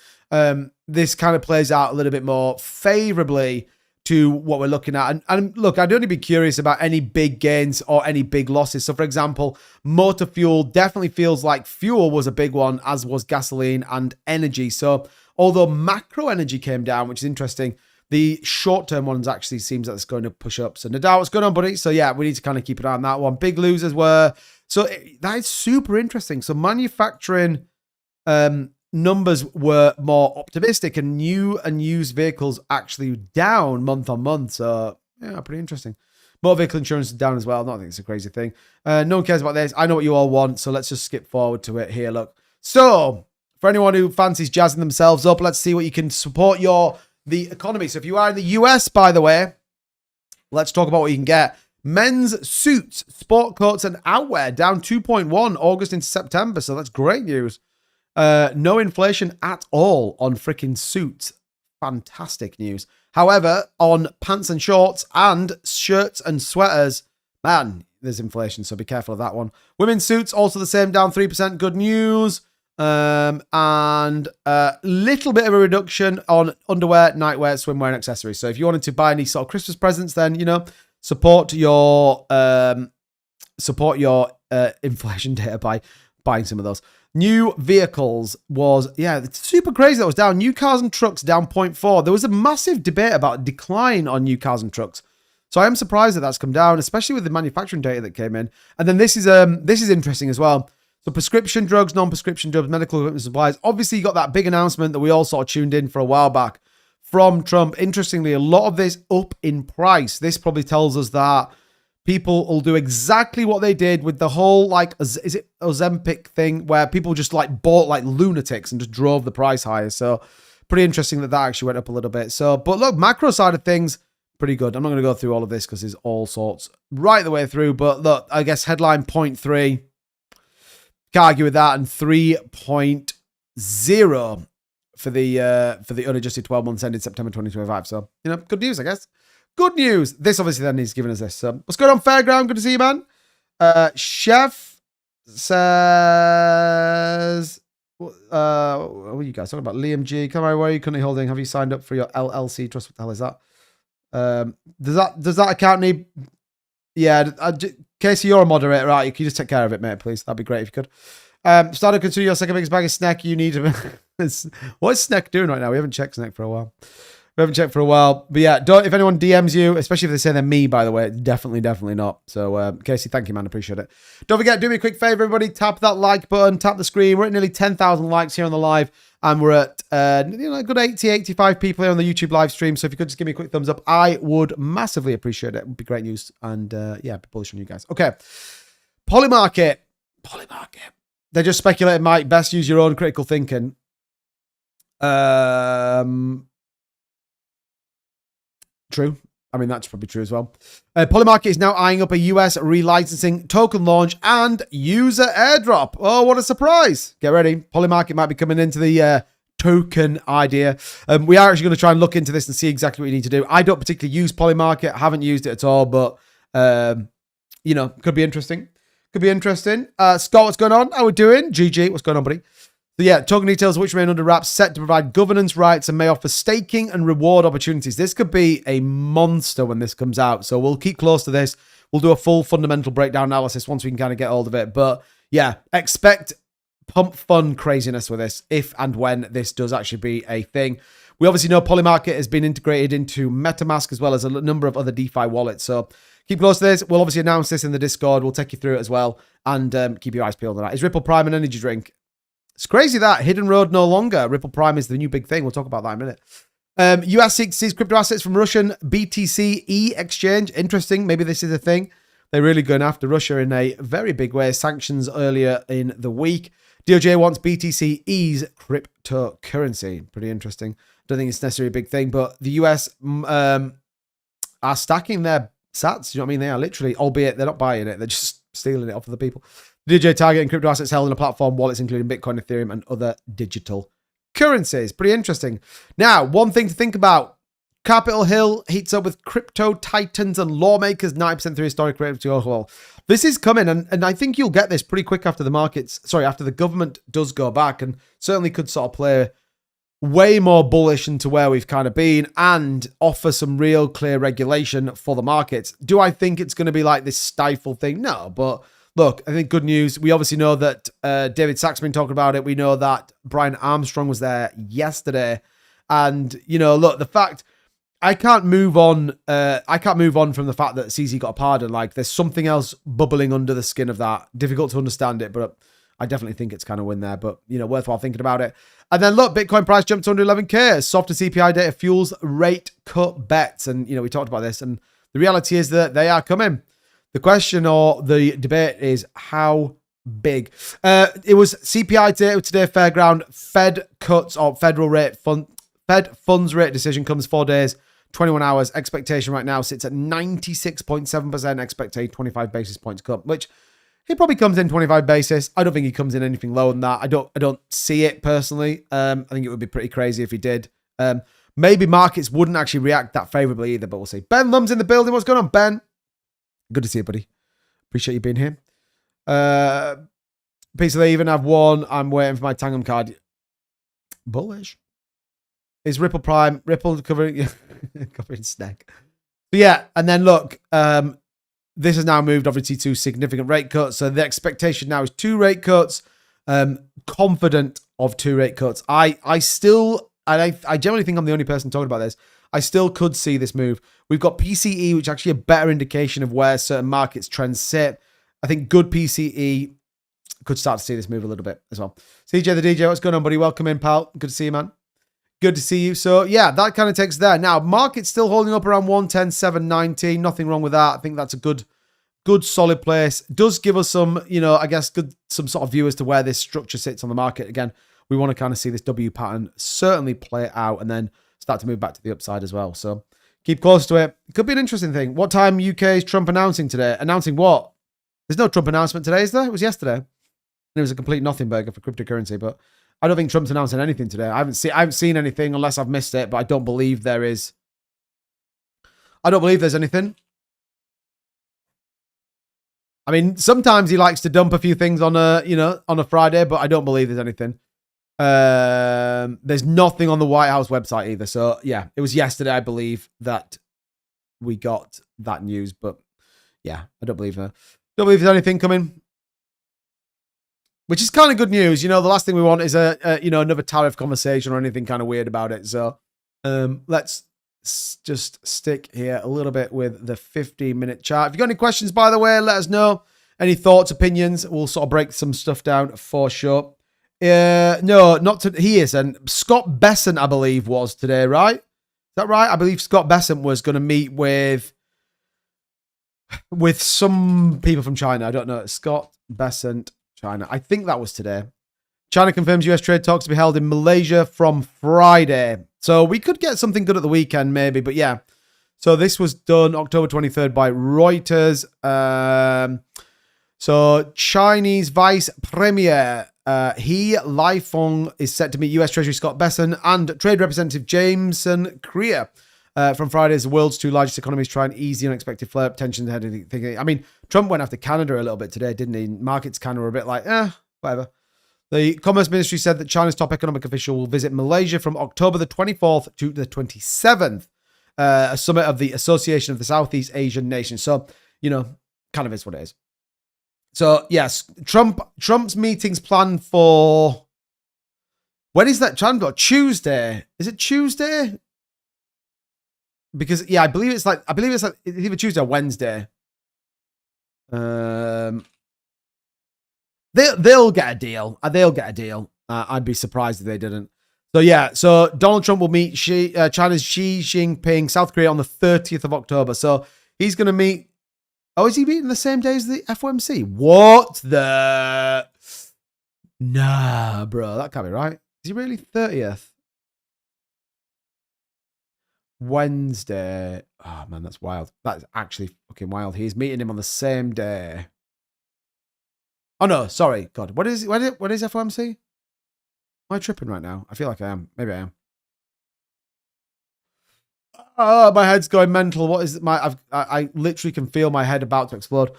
this kind of plays out a little bit more favorably to what we're looking at. And look, I'd only be curious about any big gains or any big losses. So for example, motor fuel definitely feels like fuel was a big one, as was gasoline and energy. So although macro energy came down, which is interesting, the short-term ones actually seems that it's going to push up. So Nadal, what's going on, buddy? So yeah, we need to kind of keep an eye on that one. Big losers were, so that is super interesting. So manufacturing numbers were more optimistic, and new and used vehicles actually down month on month. So yeah, pretty interesting. Motor vehicle insurance is down as well. I don't think it's a crazy thing. No one cares about this. I know what you all want, so let's just skip forward to it here. Look, so for anyone who fancies jazzing themselves up, let's see what you can support the economy. So if you are in the US, by the way, let's talk about what you can get. Men's suits, sport coats, and outwear down 2.1 August into September. So that's great news. No inflation at all on freaking suits. Fantastic news. However, on pants and shorts and shirts and sweaters, man, there's inflation. So be careful of that one. Women's suits also the same, down 3%. Good news. And a little bit of a reduction on underwear, nightwear, swimwear, and accessories. So if you wanted to buy any sort of Christmas presents, then support your inflation data by buying some of those. New vehicles was, it's super crazy. That was down. New cars and trucks down 0.4. There was a massive debate about a decline on new cars and trucks. So I am surprised that that's come down, especially with the manufacturing data that came in. And then this is interesting as well. So prescription drugs, non-prescription drugs, medical equipment supplies. Obviously, you got that big announcement that we all sort of tuned in for a while back from Trump. Interestingly, a lot of this up in price. This probably tells us that people will do exactly what they did with the whole, is it Ozempic thing, where people just bought like lunatics and just drove the price higher. So pretty interesting that actually went up a little bit. So, but look, macro side of things, pretty good. I'm not going to go through all of this because there's all sorts right the way through. But look, I guess headline 0.3. Can't argue with that, and 3.0 for the unadjusted 12 months ended September 2025. So, good news, I guess. Good news. This obviously then is giving us this. So, what's going on, Fairground? Good to see you, man. Chef says, what are you guys talking about? Liam G. Come on, where are you currently holding? Have you signed up for your LLC trust? What the hell is that? Does that account need? Yeah, Casey, you're a moderator, right? Can you just take care of it, mate, please? That'd be great if you could. Started consider your second biggest bag of snack. You need to. What is Snack doing right now? We haven't checked Snack for a while. But yeah, if anyone DMs you, especially if they say they're me, by the way, definitely not. So, Casey, thank you, man. Appreciate it. Don't forget, do me a quick favor, everybody. Tap that like button, tap the screen. We're at nearly 10,000 likes here on the live. And we're at a good 85 people here on the YouTube live stream. So if you could just give me a quick thumbs up, I would massively appreciate it. It would be great news. And be bullish on you guys. Okay. Polymarket. They just speculated, Mike, best use your own critical thinking. True. I mean, that's probably true as well. Polymarket is now eyeing up a US relicensing, token launch, and user airdrop. Oh, what a surprise. Get ready. Polymarket might be coming into the token idea. We are actually going to try and look into this and see exactly what you need to do. I don't particularly use Polymarket. I haven't used it at all, but, could be interesting. Scott, what's going on? How we doing? GG, what's going on, buddy? So yeah, token details which remain under wraps, set to provide governance rights and may offer staking and reward opportunities. This could be a monster when this comes out. So we'll keep close to this. We'll do a full fundamental breakdown analysis once we can kind of get hold of it. But yeah, expect pump fun craziness with this if and when this does actually be a thing. We obviously know Polymarket has been integrated into MetaMask as well as a number of other DeFi wallets. So keep close to this. We'll obviously announce this in the Discord. We'll take you through it as well. And keep your eyes peeled on that. Is Ripple Prime an energy drink? It's crazy that Hidden Road no longer. Ripple Prime is the new big thing. We'll talk about that in a minute. US seeks crypto assets from Russian BTC exchange. Interesting. Maybe this is a thing. They're really going after Russia in a very big way. Sanctions earlier in the week. DOJ wants BTC's cryptocurrency. Pretty interesting. Don't think it's necessarily a big thing, but the US are stacking their sats. You know what I mean? They are literally, albeit they're not buying it. They're just stealing it off of the people. DOJ targeting crypto assets held in a platform wallets, including Bitcoin, Ethereum, and other digital currencies. Pretty interesting. Now, one thing to think about. Capitol Hill heats up with crypto titans and lawmakers 90% through historic rate. Well, this is coming, and I think you'll get this pretty quick after after the government does go back, and certainly could sort of play way more bullish into where we've kind of been and offer some real clear regulation for the markets. Do I think it's going to be like this stifle thing? No, but look, I think good news. We obviously know that David Sachs been talking about it. We know that Brian Armstrong was there yesterday, and look, the fact. I can't move on from the fact that CZ got a pardon. Like, there's something else bubbling under the skin of that. Difficult to understand it, but I definitely think it's kind of win there. But, worthwhile thinking about it. And then, look, Bitcoin price jumped to 111K. Softer CPI data fuels rate cut bets. And, we talked about this. And the reality is that they are coming. The question or the debate is how big. It was CPI data today, Fairground. Fed cuts or Fed funds rate decision comes 4 days. 21 hours. Expectation right now sits at 96.7%. Expect a 25 basis points cut, which he probably comes in 25 basis. I don't think he comes in anything lower than that. I don't see it personally. I think it would be pretty crazy if he did. Maybe markets wouldn't actually react that favorably either, but we'll see. Ben Lum's in the building. What's going on, Ben? Good to see you, buddy. Appreciate you being here. Piece of they even have one. I'm waiting for my Tangam card. Bullish. Is Ripple Prime, Ripple covering snack. But yeah, and then look, this has now moved obviously to significant rate cuts. So the expectation now is 2 rate cuts. Confident of 2 rate cuts. I generally think I'm the only person talking about this. I still could see this move. We've got PCE, which is actually a better indication of where certain markets trends sit. I think good PCE could start to see this move a little bit as well. CJ the DJ, what's going on, buddy? Welcome in, pal. Good to see you, man. Good to see you. So, yeah, that kind of takes there. Now, market's still holding up around 110,790. Nothing wrong with that. I think that's a good solid place. Does give us some, I guess, some sort of view as to where this structure sits on the market. Again, we want to kind of see this W pattern certainly play out and then start to move back to the upside as well. So, keep close to it. It could be an interesting thing. What time UK is Trump announcing today? Announcing what? There's no Trump announcement today, is there? It was yesterday. And it was a complete nothing burger for cryptocurrency, but I don't think Trump's announcing anything today. I haven't seen anything unless I've missed it, but I don't believe there is. I don't believe there's anything. I mean, sometimes he likes to dump a few things on a Friday, but I don't believe there's anything. There's nothing on the White House website either. So yeah, it was yesterday, I believe, that we got that news, but yeah, I don't believe there's anything coming. Which is kind of good news. The last thing we want is another tariff conversation or anything kind of weird about it. So let's just stick here a little bit with the 15-minute chart. If you've got any questions, by the way, let us know. Any thoughts, opinions, we'll sort of break some stuff down for sure. No, not to, he isn't. Scott Bessent, I believe, was today, right? Is that right? I believe Scott Bessent was going to meet with some people from China. I don't know. Scott Bessent. China. I think that was today. China confirms US trade talks to be held in Malaysia from Friday. So we could get something good at the weekend maybe, but yeah. So this was done October 23rd by Reuters. So Chinese Vice Premier He Lifeng is set to meet US Treasury Scott Bessent and Trade Representative Jameson Crea from Friday as the world's 2 largest economies try and ease the unexpected flare-up tensions ahead of the thing. I mean, Trump went after Canada a little bit today, didn't he? Markets kind of were a bit like, whatever. The Commerce Ministry said that China's top economic official will visit Malaysia from October the 24th to the 27th, a summit of the Association of the Southeast Asian Nations. So, kind of is what it is. So, yes, Trump's meeting's planned for When is that Chandler? Tuesday. Is it Tuesday? Because yeah, I believe it's either Tuesday or Wednesday. They'll get a deal. They'll get a deal. I'd be surprised if they didn't. So yeah, so Donald Trump will meet China's Xi Jinping, South Korea, on the 30th of October. So he's going to meet. Oh, is he meeting the same day as the FOMC? What the? Nah, bro, that can't be right. Is he really 30th? Wednesday. Oh man, that's wild. That's actually fucking wild. He's meeting him on the same day. Oh no, sorry. God, what is FOMC? Am I tripping right now? I feel like I am. Maybe I am. Oh, my head's going mental. What is my? I literally can feel my head about to explode.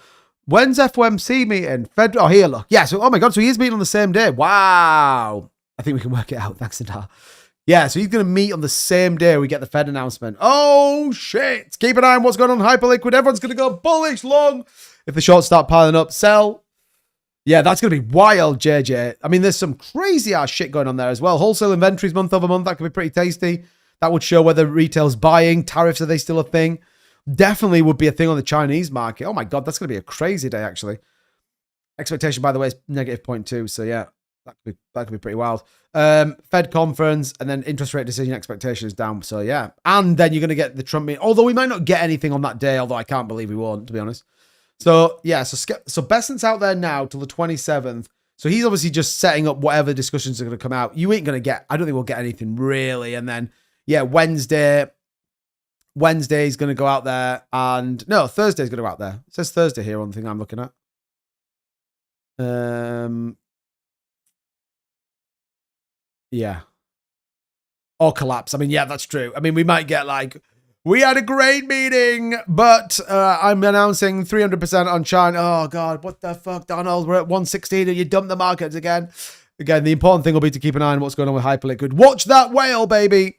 When's FOMC meeting? Oh, here, look. Yeah. So, oh my God. So he is meeting on the same day. Wow. I think we can work it out. Thanks to that. Yeah. So he's going to meet on the same day we get the Fed announcement. Oh shit! Keep an eye on what's going on hyperliquid. Everyone's going to go bullish long. If the shorts start piling up, sell. Yeah, that's going to be wild, JJ. I mean, there's some crazy ass shit going on there as well. Wholesale inventories month over month. That could be pretty tasty. That would show whether retail's buying. Tariffs, are they still a thing? Definitely would be a thing on the Chinese market. Oh my God, that's going to be a crazy day, actually. Expectation, by the way, is negative 0.2. So yeah, that could be pretty wild. Fed conference and then interest rate decision expectations down. So yeah. And then you're going to get the Trump meeting. Although we might not get anything on that day, although I can't believe we won't, to be honest. So yeah, so Besant's out there now till the 27th. So he's obviously just setting up whatever discussions are going to come out. You ain't going to get, I don't think we'll get anything really. And then, yeah, Wednesday's going to go out there. And no, Thursday's going to go out there. It says Thursday here on the thing I'm looking at. Yeah. Or collapse. I mean, yeah, that's true. I mean, we might get like, we had a great meeting, but I'm announcing 300% on China. Oh, God, what the fuck, Donald? We're at 116 and you dumped the markets again. Again, the important thing will be to keep an eye on what's going on with hyperliquid. Watch that whale, baby.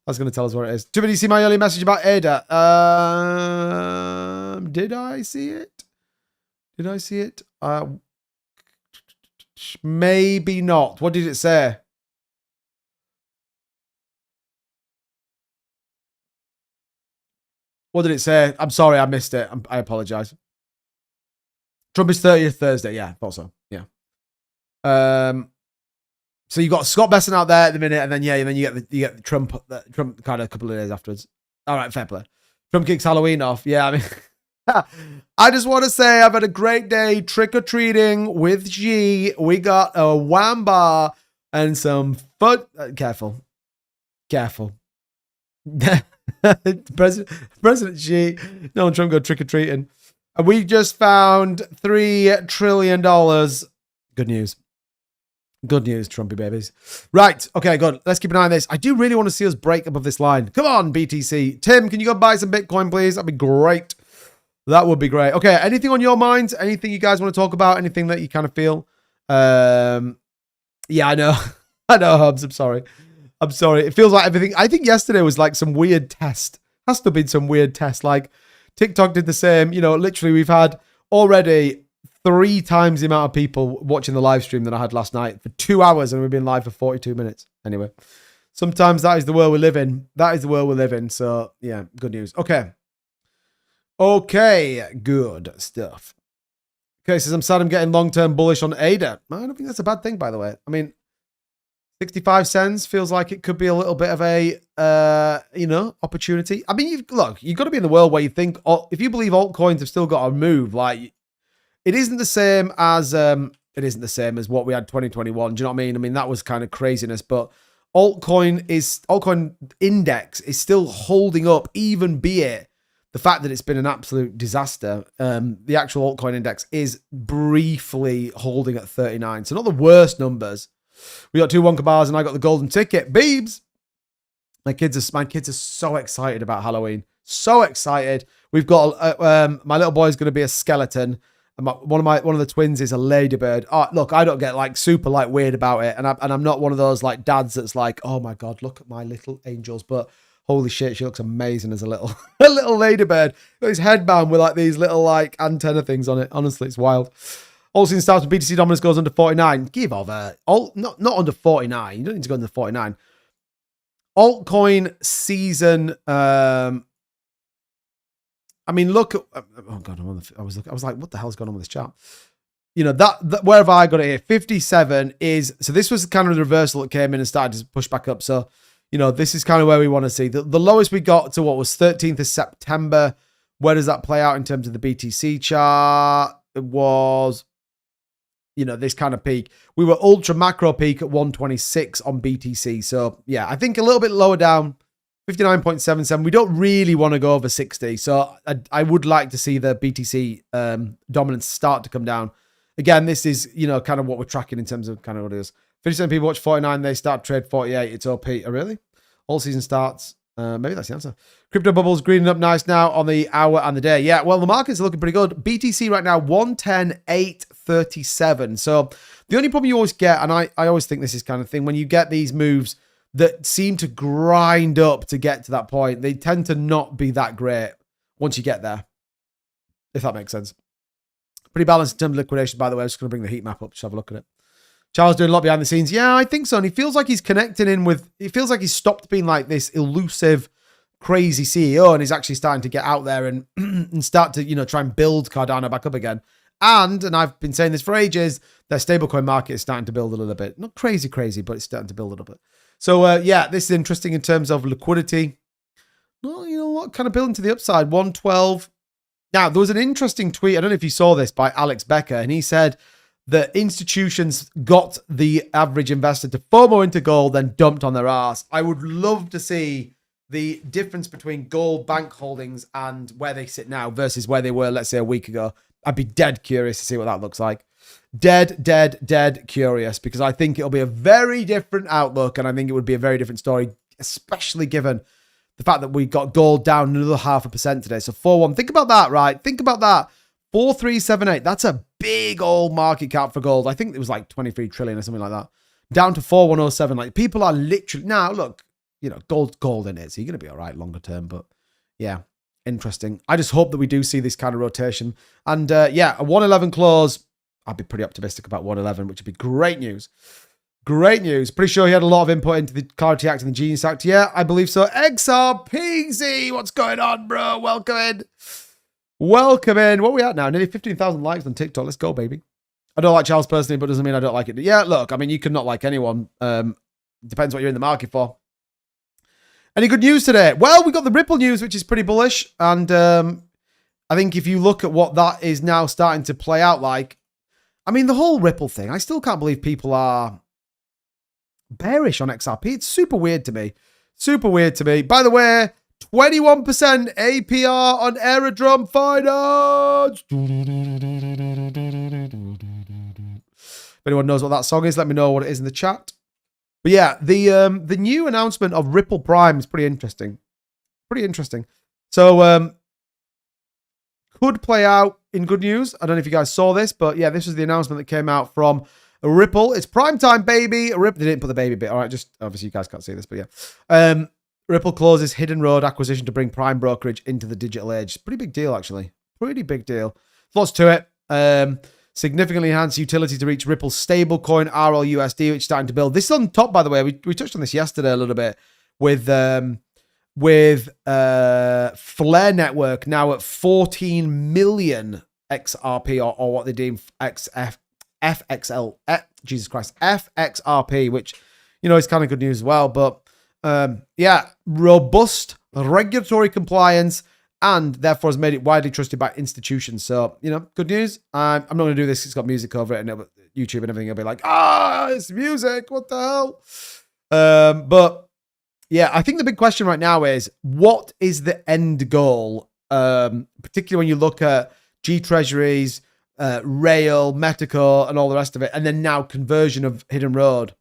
That's going to tell us what it is. Did you see my early message about ADA? Did I see it? Did I see it? Maybe not. What did it say? What did it say? I'm sorry, I missed it. I apologize. Trump is 30th Thursday. Yeah, thought so. Yeah. So you got Scott Besant out there at the minute, and then you get Trump kind of a couple of days afterwards. All right, fair play. Trump kicks Halloween off. Yeah, I mean, I just want to say I've had a great day trick or treating with Xi. We got a wham bar and some foot. Careful. President Xi, Donald Trump go trick or treating, and we just found $3 trillion. Good news, Trumpy babies. Right, okay, good. Let's keep an eye on this. I do really want to see us break above this line. Come on, BTC. Tim, can you go buy some Bitcoin, please? That'd be great. That would be great. Okay, anything on your minds? Anything you guys want to talk about? Anything that you kind of feel? Yeah, I know, Hubs. I'm sorry. It feels like everything. I think yesterday was like some weird test. Has to have been some weird test. Like TikTok did the same. You know, literally we've had already 3 times the amount of people watching the live stream that I had last night for 2 hours, and we've been live for 42 minutes. Anyway, sometimes that is the world we live in. So yeah, good news. Okay, good stuff. Okay, says I'm sad I'm getting long-term bullish on ADA. I don't think that's a bad thing, by the way. I mean, 65 cents feels like it could be a little bit of a, opportunity. I mean, you've got to be in the world where you think, if you believe altcoins have still got to move, like it isn't the same as what we had 2021. Do you know what I mean? I mean, that was kind of craziness, but altcoin index is still holding up, even be it the fact that it's been an absolute disaster. The actual altcoin index is briefly holding at 39. So not the worst numbers. We got 2 Wonka bars and I got the golden ticket. Beebs. My kids are so excited about Halloween. So excited. We've got my little boy's going to be a skeleton. And one of the twins is a ladybird. Oh, look, I don't get like super like weird about it. And I'm not one of those like dads that's like, oh my God, look at my little angels. But holy shit, she looks amazing as a little ladybird. Got his headband with like these little like antenna things on it. Honestly, it's wild. All-season starts with BTC dominance goes under 49. Give over. Not under 49. You don't need to go under 49. Altcoin season. I mean, look at. Oh god, I was like, what the hell's going on with this chart? You know that where have I got it here? 57 is so. This was kind of the reversal that came in and started to push back up. So, you know, this is kind of where we want to see the lowest we got to what was 13th of September. Where does that play out in terms of the BTC chart? It was, you know, this kind of peak. We were ultra macro peak at 126 on BTC. So yeah, I think a little bit lower down, 59.77. We don't really want to go over 60. So I would like to see the BTC dominance start to come down. Again, this is, you know, kind of what we're tracking in terms of kind of what it is. 57 people watch 49. They start trade 48. It's OP. Oh, really? All season starts. Maybe that's the answer. Crypto bubbles greening up nice now on the hour and the day. Yeah, well, the markets are looking pretty good. BTC right now, 110,837. So the only problem you always get, and I always think this is kind of thing, when you get these moves that seem to grind up to get to that point, they tend to not be that great once you get there, if that makes sense. Pretty balanced in terms of liquidation, by the way. I'm just going to bring the heat map up, just have a look at it. Charles doing a lot behind the scenes. Yeah, I think so. And he feels like he's connecting in with, it feels like he's stopped being like this elusive, crazy CEO and he's actually starting to get out there and, and start to, you know, try and build Cardano back up again. And I've been saying this for ages, their stablecoin market is starting to build a little bit. Not crazy, but it's starting to build a little bit. So, yeah, this is interesting in terms of liquidity. Well, you know what, kind of building to the upside, 112. Now, there was an interesting tweet, I don't know if you saw this, by Alex Becker, and he said that institutions got the average investor to FOMO into gold, then dumped on their ass. I would love to see the difference between gold bank holdings and where they sit now versus where they were, let's say, a week ago. I'd be dead curious to see what that looks like. Dead curious, because I think it'll be a very different outlook, and I think it would be a very different story, especially given the fact that we got gold down another 0.5% today. So 4-1. Think about that, right? Think about that. 4,378. That's a big old market cap for gold. I think it was like 23 trillion or something like that. Down to 4,107. Like, people are literally now. Look, you know, gold in it, so you're gonna be all right longer term. But yeah, interesting. I just hope that we do see this kind of rotation. And yeah, a 111 close. I'd be pretty optimistic about 111, which would be great news. Great news. Pretty sure he had a lot of input into the Clarity Act and the Genius Act. Yeah, I believe so. XRPZ, what's going on, bro? Welcome in. Welcome in. What are we at now? Nearly 15,000 likes on TikTok. Let's go, baby. I don't like Charles personally, but doesn't mean I don't like it. Yeah, look, I mean, you can not like anyone. Depends what you're in the market for. Any good news today? Well, we got the Ripple news, which is pretty bullish. And I think if you look at what that is now starting to play out like, I mean, the whole Ripple thing, I still can't believe people are bearish on XRP. It's super weird to me. Super weird to me. By the way, 21% APR on Aerodrome Finance. If anyone knows what that song is, let me know what it is in the chat. But yeah, the new announcement of Ripple Prime is pretty interesting. Pretty interesting. So could play out in good news. I don't know if you guys saw this, but yeah, this was the announcement that came out from Ripple. It's prime time, baby. They didn't put the baby bit. All right, just obviously you guys can't see this, but yeah. Ripple closes Hidden Road acquisition to bring prime brokerage into the digital age. Pretty big deal, actually. Pretty big deal. Lots to it. Significantly enhanced utility to reach Ripple's stablecoin RLUSD, which is starting to build. This is on top, by the way. We touched on this yesterday a little bit with Flare Network now at 14 million XRP or what they deem FXL. Jesus Christ, FXRP, which, you know, is kind of good news as well. But yeah, robust regulatory compliance and therefore has made it widely trusted by institutions. So, you know, good news. I'm not going to do this. It's got music over it and YouTube and everything. I'll be like, it's music. What the hell? But yeah, I think the big question right now is, what is the end goal? Particularly when you look at G Treasuries, Rail, Metaco, and all the rest of it, and then now conversion of Hidden Road.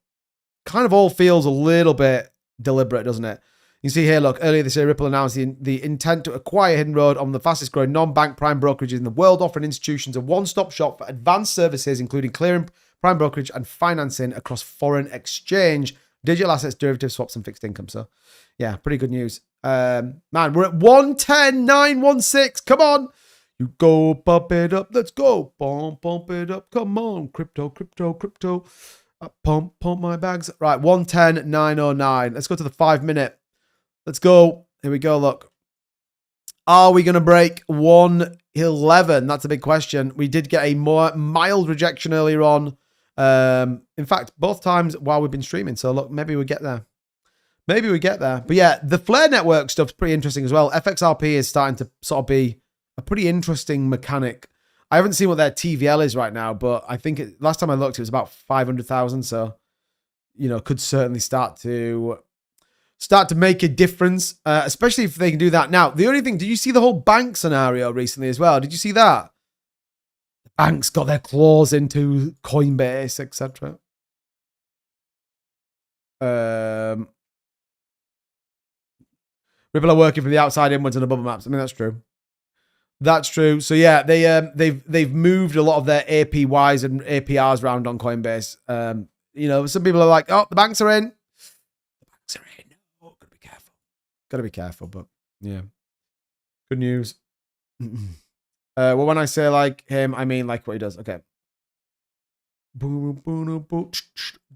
Kind of all feels a little bit deliberate, doesn't it? You see here, look, earlier this year, Ripple announced the intent to acquire Hidden Road on the fastest growing non-bank prime brokerages in the world, offering institutions a one-stop shop for advanced services, including clearing, prime brokerage, and financing across foreign exchange, digital assets, derivatives, swaps, and fixed income. So, yeah, pretty good news. Man, we're at 110,916. Come on. You go pump it up. Let's go. Pump it up. Come on. Crypto. Pump my bags. Right. 110.909. Let's go to the 5 minute. Let's go. Here we go. Look. Are we going to break 111? That's a big question. We did get a more mild rejection earlier on. In fact, both times while we've been streaming. So look, maybe we get there. But yeah, the Flare network stuff's pretty interesting as well. FXRP is starting to sort of be a pretty interesting mechanic. I haven't seen what their TVL is right now, but I think last time I looked, it was about 500,000. So, could certainly start to make a difference, especially if they can do that. Now, the only thing, did you see the whole bank scenario recently as well? Did you see that? The banks got their claws into Coinbase, etc. Ripple are working from the outside inwards on the bubble maps. I mean, that's true. That's true. So yeah, they've moved a lot of their APYs and APRs around on Coinbase. Some people are like, oh, the banks are in. The banks are in. Oh, gotta be careful. Gotta be careful, but yeah. Good news. Well, when I say like him, I mean like what he does. Okay. Boom, boom, boom.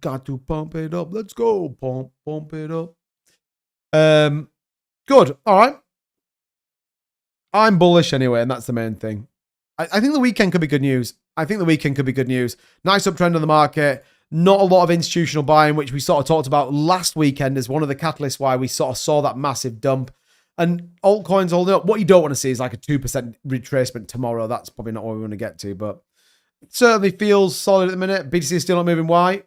Got to pump it up. Let's go. Pump it up. Good. All right. I'm bullish anyway, and that's the main thing. I think the weekend could be good news. Nice uptrend on the market. Not a lot of institutional buying, which we sort of talked about last weekend as one of the catalysts why we sort of saw that massive dump. And altcoins holding up. What you don't want to see is like a 2% retracement tomorrow. That's probably not what we want to get to, but it certainly feels solid at the minute. BTC is still not moving. Why?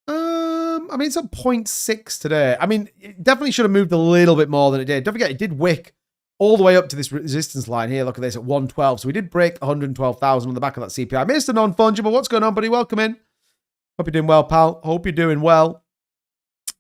I mean, it's at 0.6 today. I mean, it definitely should have moved a little bit more than it did. Don't forget, it did wick all the way up to this resistance line here. Look at this at 112. So we did break 112,000 on the back of that CPI. Mr. Non-Fungible, what's going on, buddy? Welcome in. Hope you're doing well, pal. Hope you're doing well.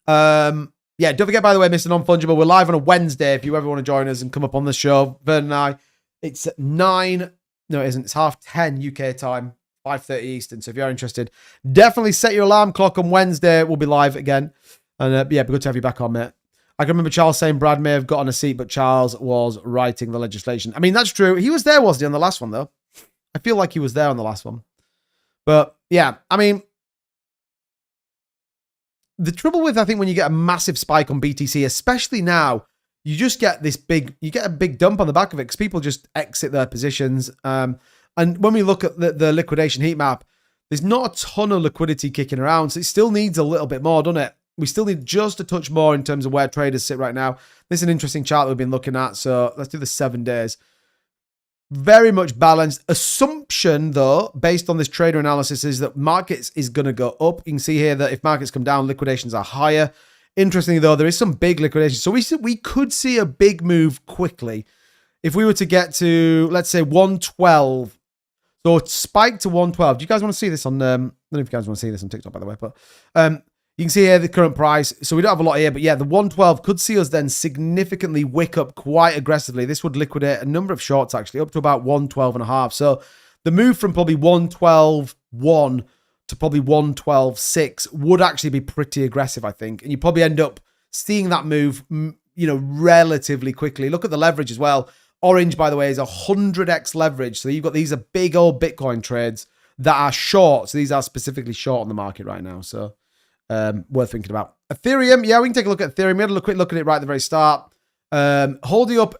Yeah, don't forget, by the way, Mr. Non-Fungible, we're live on a Wednesday if you ever want to join us and come up on the show. Vern and I, it's 9. No, it isn't. It's 10:30 UK time. 5:30 Eastern. So if you're interested, definitely set your alarm clock on Wednesday. We'll be live again. And yeah, it'd be good to have you back on, mate. I can remember Charles saying Brad may have got on a seat, but Charles was writing the legislation. I mean, that's true. He was there, wasn't he, on the last one, though? I feel like he was there on the last one. But yeah, I mean, the trouble with, I think, when you get a massive spike on BTC, especially now, you just get this you get a big dump on the back of it because people just exit their positions. And when we look at the liquidation heat map, there's not a ton of liquidity kicking around. So it still needs a little bit more, doesn't it? We still need just a touch more in terms of where traders sit right now. This is an interesting chart that we've been looking at. So let's do the 7 days. Very much balanced. Assumption, though, based on this trader analysis, is that markets is going to go up. You can see here that if markets come down, liquidations are higher. Interestingly, though, there is some big liquidation. So we could see a big move quickly. If we were to get to, let's say, 112. So it spiked to 112. Do you guys want to see this on, I don't know if you guys want to see this on TikTok, by the way, but you can see here the current price. So we don't have a lot here, but yeah, the 112 could see us then significantly wick up quite aggressively. This would liquidate a number of shorts, actually, up to about 112.5. So the move from probably 112.1 to probably 112.6 would actually be pretty aggressive, I think. And you probably end up seeing that move, relatively quickly. Look at the leverage as well. Orange, by the way, is 100x leverage. So you've got, these are big old Bitcoin trades that are short. So these are specifically short on the market right now. So worth thinking about. Ethereum, yeah, we can take a look at Ethereum. We had a quick look at it right at the very start. Holding up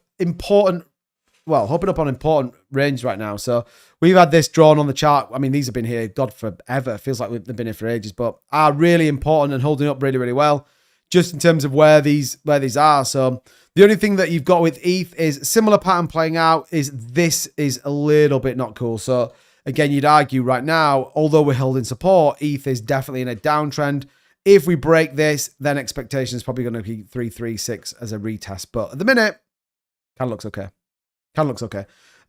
hoping up on important range right now. So we've had this drawn on the chart. I mean, these have been here, God, forever. It feels like they've been here for ages, but are really important and holding up really, really well, just in terms of where these are. So the only thing that you've got with ETH is similar pattern playing out is this is a little bit not cool. So again, you'd argue right now, although we're holding support, ETH is definitely in a downtrend. If we break this, then expectation is probably going to be 336 as a retest. But at the minute, kind of looks okay.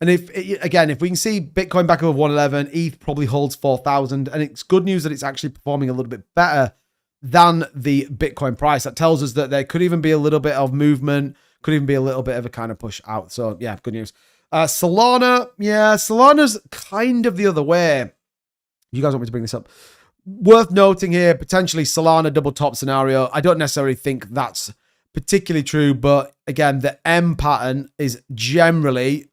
And if we can see Bitcoin back over 111, ETH probably holds 4,000. And it's good news that it's actually performing a little bit better than the Bitcoin price. That tells us that there could even be a little bit of movement, could even be a little bit of a kind of push out. So yeah, good news. Solana, yeah, Solana's kind of the other way. You guys want me to bring this up? Worth noting here, potentially Solana double top scenario. I don't necessarily think that's particularly true, but again, the M pattern is generally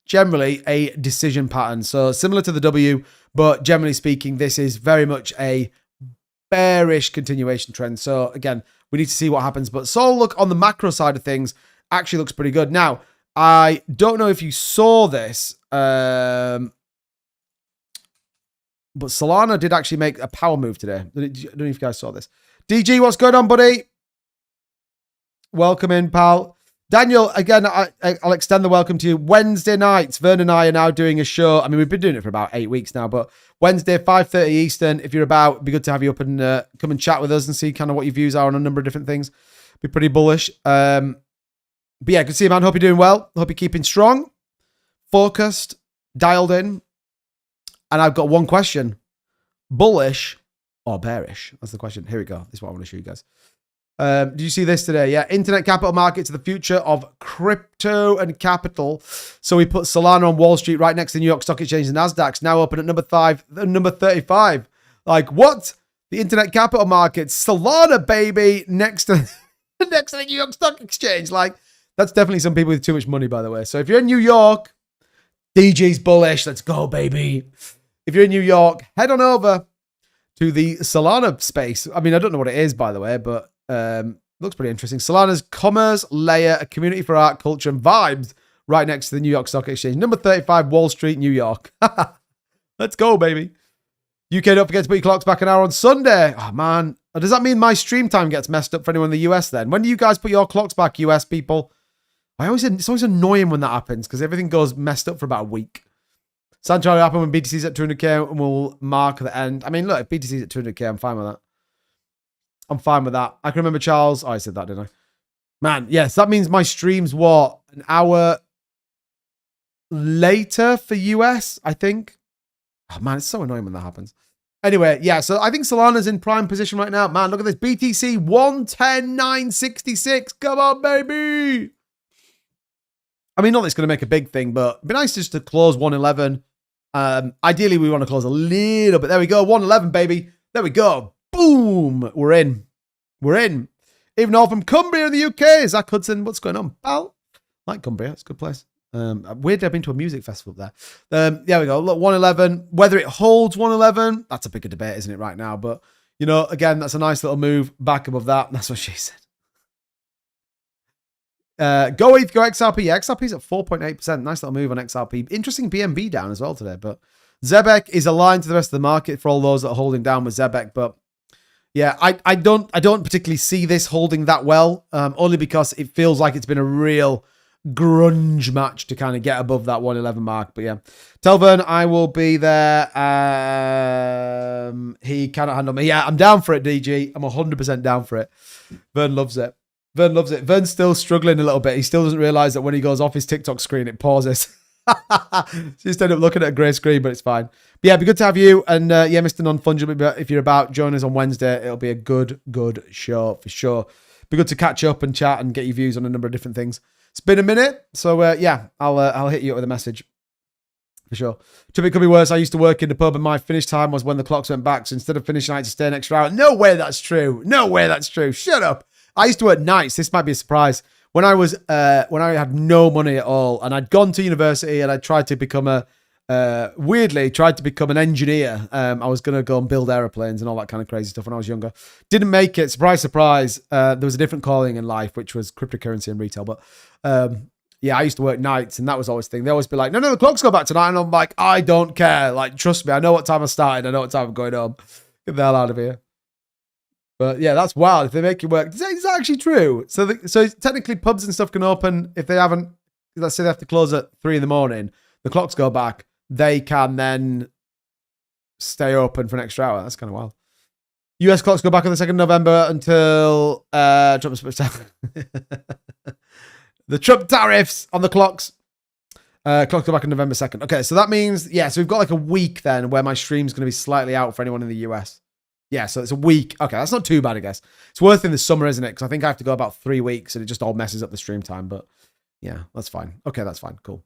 generally a decision pattern. So similar to the W, but generally speaking, this is very much a bearish continuation trend. So again, we need to see what happens. But Sol, look, on the macro side of things, actually looks pretty good. Now, I don't know if you saw this, but Solana did actually make a power move today. I don't know if you guys saw this. DG, what's going on, buddy? Welcome in, pal. Daniel, again, I'll extend the welcome to you. Wednesday nights, Vern and I are now doing a show. I mean, we've been doing it for about 8 weeks now, but Wednesday, 5:30 Eastern. If you're about, it'd be good to have you up and come and chat with us and see kind of what your views are on a number of different things. Be pretty bullish. But yeah, good to see you, man. Hope you're doing well. Hope you're keeping strong, focused, dialed in. And I've got one question. Bullish or bearish? That's the question. Here we go. This is what I want to show you guys. Did you see this today? Yeah, internet capital markets are the future of crypto and capital. So we put Solana on Wall Street right next to the New York Stock Exchange and Nasdaq's now open at number 35. Like what? The internet capital markets, Solana, baby, next to the New York Stock Exchange. Like that's definitely some people with too much money, by the way. So if you're in New York, DJ's bullish. Let's go, baby. If you're in New York, head on over to the Solana space. I mean, I don't know what it is, by the way, but looks pretty interesting. Solana's commerce layer, a community for art, culture, and vibes right next to the New York Stock Exchange. Number 35, Wall Street, New York. Let's go, baby. UK, don't forget to put your clocks back an hour on Sunday. Oh, man. Does that mean my stream time gets messed up for anyone in the US then? When do you guys put your clocks back, US people? It's always annoying when that happens because everything goes messed up for about a week. Sancho will happen when BTC's at 200k and we'll mark the end. I mean, look, if BTC's at 200k, I'm fine with that. I'm fine with that. I can remember Charles. Oh, I said that, didn't I? Man, yes, that means my stream's what? An hour later for US, I think. Oh, man, it's so annoying when that happens. Anyway, yeah, so I think Solana's in prime position right now. Man, look at this. BTC 110,966. Come on, baby. I mean, not that it's going to make a big thing, but it'd be nice just to close 111. Ideally, we want to close a little bit. There we go. 111, baby. There we go. Boom. We're in. We're in. Even all from Cumbria in the UK. Zach Hudson, what's going on, pal? I like Cumbria. It's a good place. Weirdly, I've been to a music festival there. There we go. Look, 111. Whether it holds 111, that's a bigger debate, isn't it, right now? But, you know, again, that's a nice little move back above that. That's what she said. Go ETH, go XRP. Yeah, XRP's at 4.8%. Nice little move on XRP. Interesting BNB down as well today. But Zebek is aligned to the rest of the market for all those that are holding down with Zebek. But yeah, I don't particularly see this holding that well. Only because it feels like it's been a real grunge match to kind of get above that 111 mark. But yeah, tell Vern I will be there. He cannot handle me. Yeah, I'm down for it, DG. I'm 100% down for it. Vern loves it. Vern loves it. Vern's still struggling a little bit. He still doesn't realize that when he goes off his TikTok screen, it pauses. Just end up looking at a grey screen, but it's fine. But yeah, it'd be good to have you. And yeah, Mr. Non-Fungible, if you're about, join us on Wednesday. It'll be a good show for sure. Be good to catch up and chat and get your views on a number of different things. It's been a minute. So yeah, I'll hit you up with a message. For sure. It could be worse. I used to work in the pub and my finish time was when the clocks went back. So instead of finishing, I had to stay an extra hour. No way that's true. No way that's true. Shut up. I used to work nights. This might be a surprise. When I had no money at all and I'd gone to university and I tried to become weirdly tried to become an engineer. I was going to go and build airplanes and all that kind of crazy stuff when I was younger. Didn't make it. Surprise, surprise. There was a different calling in life, which was cryptocurrency and retail. But yeah, I used to work nights and that was always the thing. They always be like, no, the clocks go back tonight. And I'm like, I don't care. Like, trust me. I know what time I started. I know what time I'm going home. Get the hell out of here. But yeah, that's wild. If they make you work, is that actually true? So technically pubs and stuff can open if they haven't, let's say they have to close at 3 a.m. The clocks go back. They can then stay open for an extra hour. That's kind of wild. US clocks go back on the 2nd of November until Trump's the Trump tariffs on the clocks. Clocks go back on November 2nd. Okay, so that means, yeah, so we've got like a week then where my stream's going to be slightly out for anyone in the US. Yeah, so it's a week. Okay, that's not too bad, I guess. It's worth in the summer, isn't it? Because I think I have to go about 3 weeks and it just all messes up the stream time. But yeah, that's fine. Okay, that's fine. Cool.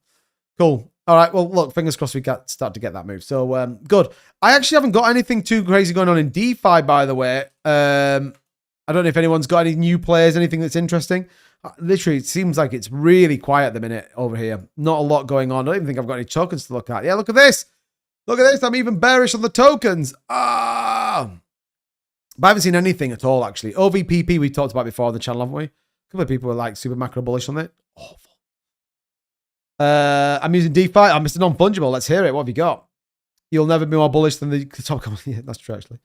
All right, well, look, fingers crossed we start to get that move. So, good. I actually haven't got anything too crazy going on in DeFi, by the way. I don't know if anyone's got any new players, anything that's interesting. Literally, it seems like it's really quiet at the minute over here. Not a lot going on. I don't even think I've got any tokens to look at. Yeah, look at this. Look at this. I'm even bearish on the tokens. Ah. But I haven't seen anything at all, actually. OVPP we talked about before on the channel, haven't we? A couple of people were like super macro bullish on it. Awful. I'm using DeFi. I'm Mr. Non-Fungible. Let's hear it. What have you got? You'll never be more bullish than the top comment. Yeah, that's true, actually.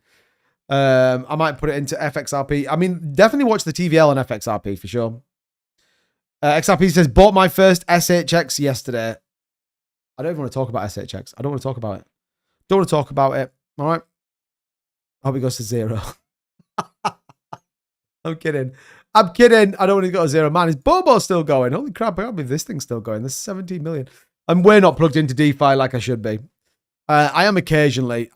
I might put it into FXRP. I mean, definitely watch the TVL on FXRP for sure. XRP says, bought my first SHX yesterday. I don't even want to talk about SHX. I don't want to talk about it. Don't want to talk about it. All right. I hope it goes to 0. I'm kidding. I'm kidding. I don't want to go to 0. Man, is Bobo still going? Holy crap. I can't believe this thing's still going. There's 17 million. And we're not plugged into DeFi like I should be. I am occasionally,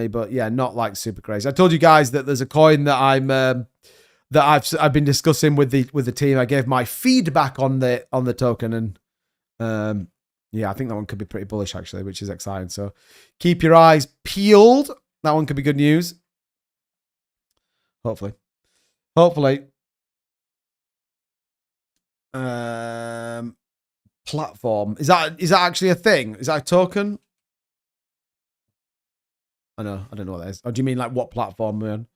but yeah, not like super crazy. I told you guys that there's a coin that I've been discussing with the team. I gave my feedback on the token, and yeah, I think that one could be pretty bullish actually, which is exciting. So keep your eyes peeled. That one could be good news. Hopefully. Platform. Is that actually a thing? Is that a token? I don't know what that is. Or do you mean like what platform we're on?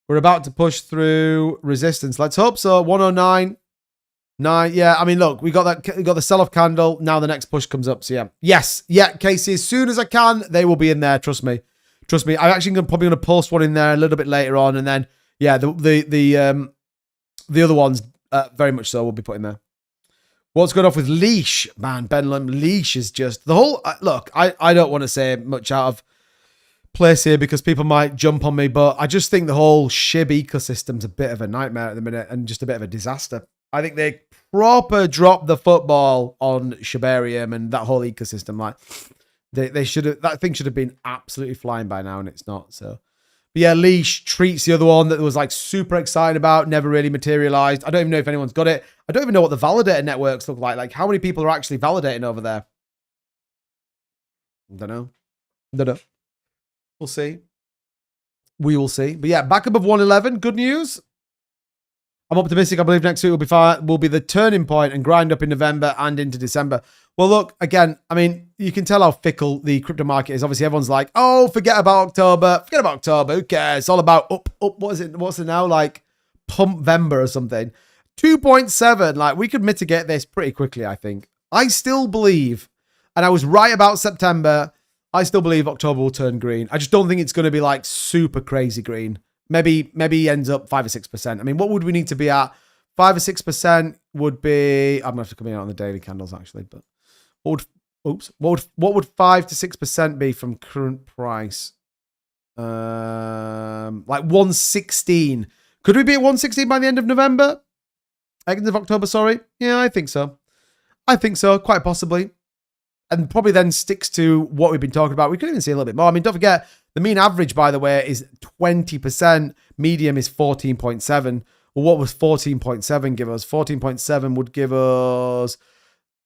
We're about to push through resistance. Let's hope so. 109. 9. Yeah, I mean, look, we got the sell-off candle. Now the next push comes up. So yeah. Yes. Yeah, Casey, as soon as I can, they will be in there. Trust me. I'm actually probably going to post one in there a little bit later on. And then, yeah, the other ones, very much so, will be put in there. What's going off with Leash? Man, Benlam, Leash is just the whole... look, I don't want to say much out of place here because people might jump on me, but I just think the whole SHIB ecosystem's a bit of a nightmare at the minute and just a bit of a disaster. I think they proper dropped the football on Shibarium and that whole ecosystem. Like they should have, that thing should have been absolutely flying by now, and it's not. So, but yeah, Leash treats the other one that was like super excited about, never really materialized. I don't even know if anyone's got it. I don't even know what the validator networks look like. Like how many people are actually validating over there? Don't know. We'll see. We will see. But yeah, back above 111. Good news. I'm optimistic. I believe next week will be the turning point and grind up in November and into December. Well, look, again, I mean, you can tell how fickle the crypto market is. Obviously, everyone's like, oh, forget about October. Who cares? It's all about up. What is it? What's it now? Like Pumpvember or something. 2.7. Like we could mitigate this pretty quickly, I think. I still believe, and I was right about September, I still believe October will turn green. I just don't think it's going to be like super crazy green. Maybe he ends up 5 or 6%. I mean, what would we need to be at? 5 or 6% would be... I'm going to have to come in on the daily candles, actually. But what would 5 to 6% be from current price? Like 116. Could we be at 116 by the end of November? End of October, sorry. Yeah, I think so. Quite possibly. And probably then sticks to what we've been talking about. We could even see a little bit more. I mean, don't forget, the mean average, by the way, is 20%. Medium is 14.7. Well, what was 14.7 give us? 14.7 would give us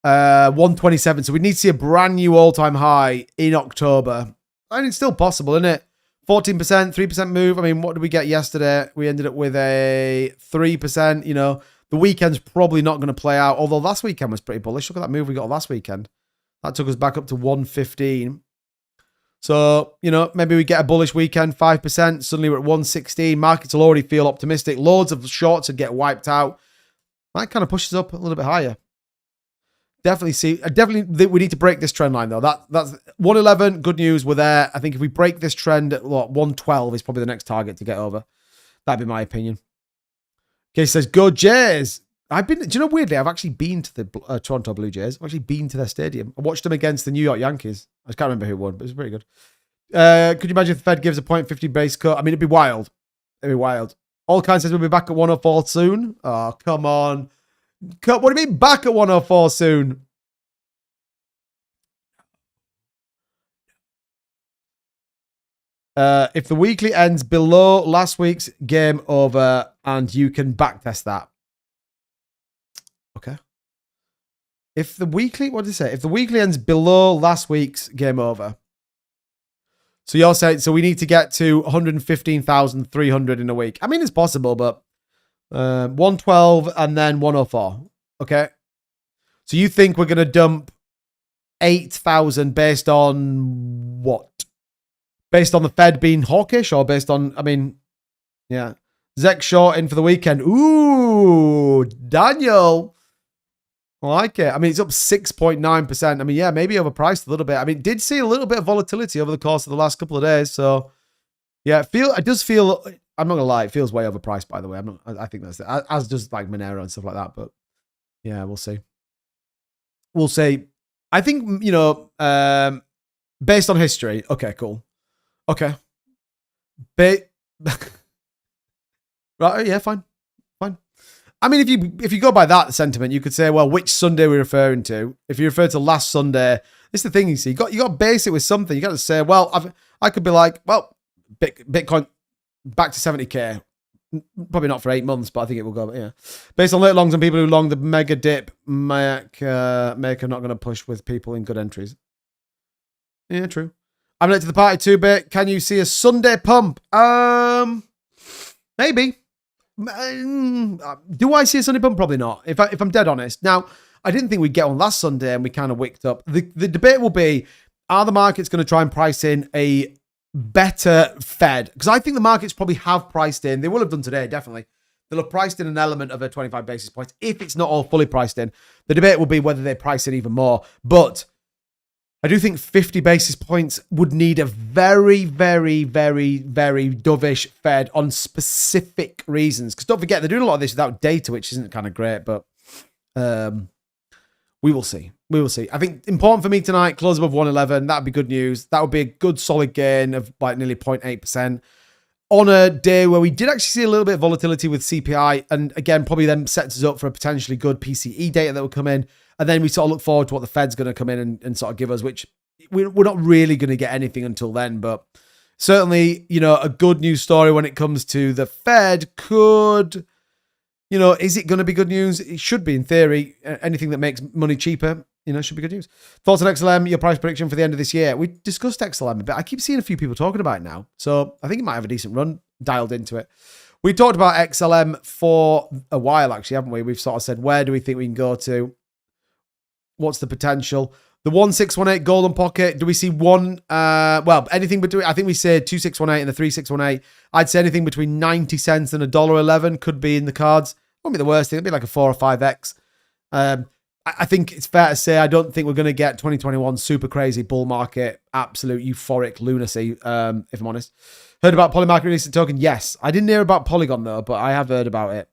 127. So we need to see a brand new all-time high in October. And it's still possible, isn't it? 14%, 3% move. I mean, what did we get yesterday? We ended up with a 3%. You know, the weekend's probably not going to play out. Although last weekend was pretty bullish. Look at that move we got last weekend. That took us back up to 115. So, you know, maybe we get a bullish weekend, 5%. Suddenly we're at 116. Markets will already feel optimistic. Loads of shorts would get wiped out. That kind of pushes up a little bit higher. Definitely, we need to break this trend line, though. That's 111. Good news. We're there. I think if we break this trend at 112 is probably the next target to get over. That'd be my opinion. Okay, says, go Jays. Do you know, weirdly, I've actually been to the Toronto Blue Jays. I've actually been to their stadium. I watched them against the New York Yankees. I can't remember who won, but it was pretty good. Could you imagine if the Fed gives a 0.50 base cut? I mean, it'd be wild. All kinds says we'll be back at 104 soon. Oh, come on. What do you mean back at 104 soon? If the weekly ends below last week's, game over, and you can backtest that. Okay. If the weekly, what did it say? If the weekly ends below last week's, game over. So you're saying, so we need to get to 115,300 in a week. I mean, it's possible, but 112 and then 104. Okay. So you think we're going to dump 8,000 based on what? Based on the Fed being hawkish or based on, I mean, yeah. Zek short in for the weekend. Ooh, Daniel. I like it. I mean, it's up 6.9%. I mean, yeah, maybe overpriced a little bit. I mean, did see a little bit of volatility over the course of the last couple of days. So, yeah, it does feel, I'm not going to lie, it feels way overpriced, by the way. I think that's it. As does like Monero and stuff like that. But, yeah, we'll see. We'll see. I think, you know, based on history. Okay, cool. Okay. Right, yeah, fine. I mean, if you go by that sentiment, you could say, well, which Sunday we're referring to. If you refer to last Sunday, this is the thing you see. You got to base it with something. You got to say, well, I could be like, well, Bitcoin back to 70K. Probably not for 8 months, but I think it will go. But yeah, based on late longs and people who long the mega dip, make are not going to push with people in good entries. Yeah, true. I'm late to the party 2-bit. Can you see a Sunday pump? Maybe. Do I see a Sunday pump? Probably not. If I'm dead honest. Now, I didn't think we'd get on last Sunday and we kind of wicked up. The debate will be, are the markets going to try and price in a better Fed? Because I think the markets probably have priced in. They will have done today, definitely. They'll have priced in an element of a 25 basis points. If it's not all fully priced in, the debate will be whether they price in even more. But I do think 50 basis points would need a very, very, very, very dovish Fed on specific reasons. Because don't forget, they're doing a lot of this without data, which isn't kind of great, but we will see. We will see. I think important for me tonight, close above 111. That'd be good news. That would be a good solid gain of like nearly 0.8%. On a day where we did actually see a little bit of volatility with CPI, and again, probably then sets us up for a potentially good PCE data that will come in. And then we sort of look forward to what the Fed's going to come in and sort of give us, which we're not really going to get anything until then. But certainly, you know, a good news story when it comes to the Fed could, you know, is it going to be good news? It should be in theory. Anything that makes money cheaper, you know, should be good news. Thoughts on XLM, your price prediction for the end of this year? We discussed XLM a bit. I keep seeing a few people talking about it now. So I think it might have a decent run dialed into it. We talked about XLM for a while, actually, haven't we? We've sort of said, where do we think we can go to? What's the potential? The 1618 golden pocket. Do we see one? Well, anything between, I think we said 2618 and the 3618. I'd say anything between 90 cents and $1.11 could be in the cards. Won't be the worst thing. It'd be like a 4 or 5x. I think it's fair to say I don't think we're going to get 2021 super crazy bull market, absolute euphoric lunacy, if I'm honest. Heard about Polymarket releasing token? Yes. I didn't hear about Polygon though, but I have heard about it.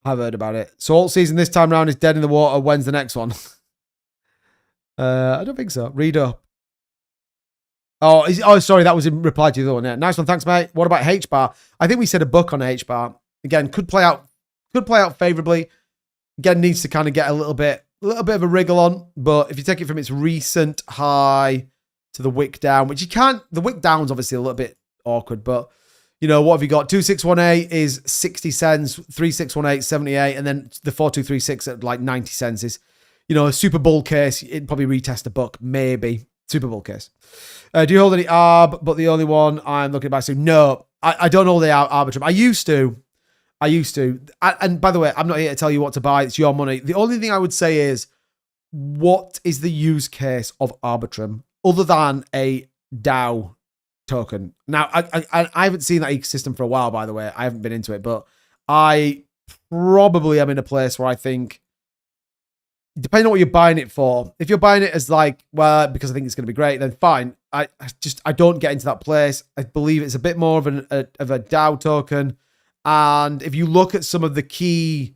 I've heard about it. So alt season this time round is dead in the water. When's the next one? I don't think so. Read up. Oh, sorry. That was in reply to the other one. Yeah. Nice one. Thanks, mate. What about H-bar? I think we said a buck on H-bar. Again, could play out favorably. Again, needs to kind of get a little bit of a wriggle on. But if you take it from its recent high to the wick down, which you can't, the wick down's obviously a little bit awkward, but you know, what have you got? 2618 is 60 cents, 3618, 78, and then the 4236 at like 90 cents is, you know, a super bull case. It'd probably retest a buck, maybe. Super bull case. Do you hold any ARB? But the only one I'm looking at buy soon. No, I don't hold the Arbitrum. I used to. And by the way, I'm not here to tell you what to buy. It's your money. The only thing I would say is, what is the use case of Arbitrum other than a DAO token? Now, I haven't seen that ecosystem for a while, by the way. I haven't been into it, but I probably am in a place where I think, depending on what you're buying it for, if you're buying it as like, well, because I think it's going to be great, then fine. I don't get into that place. I believe it's a bit more of a DAO token. And if you look at some of the key,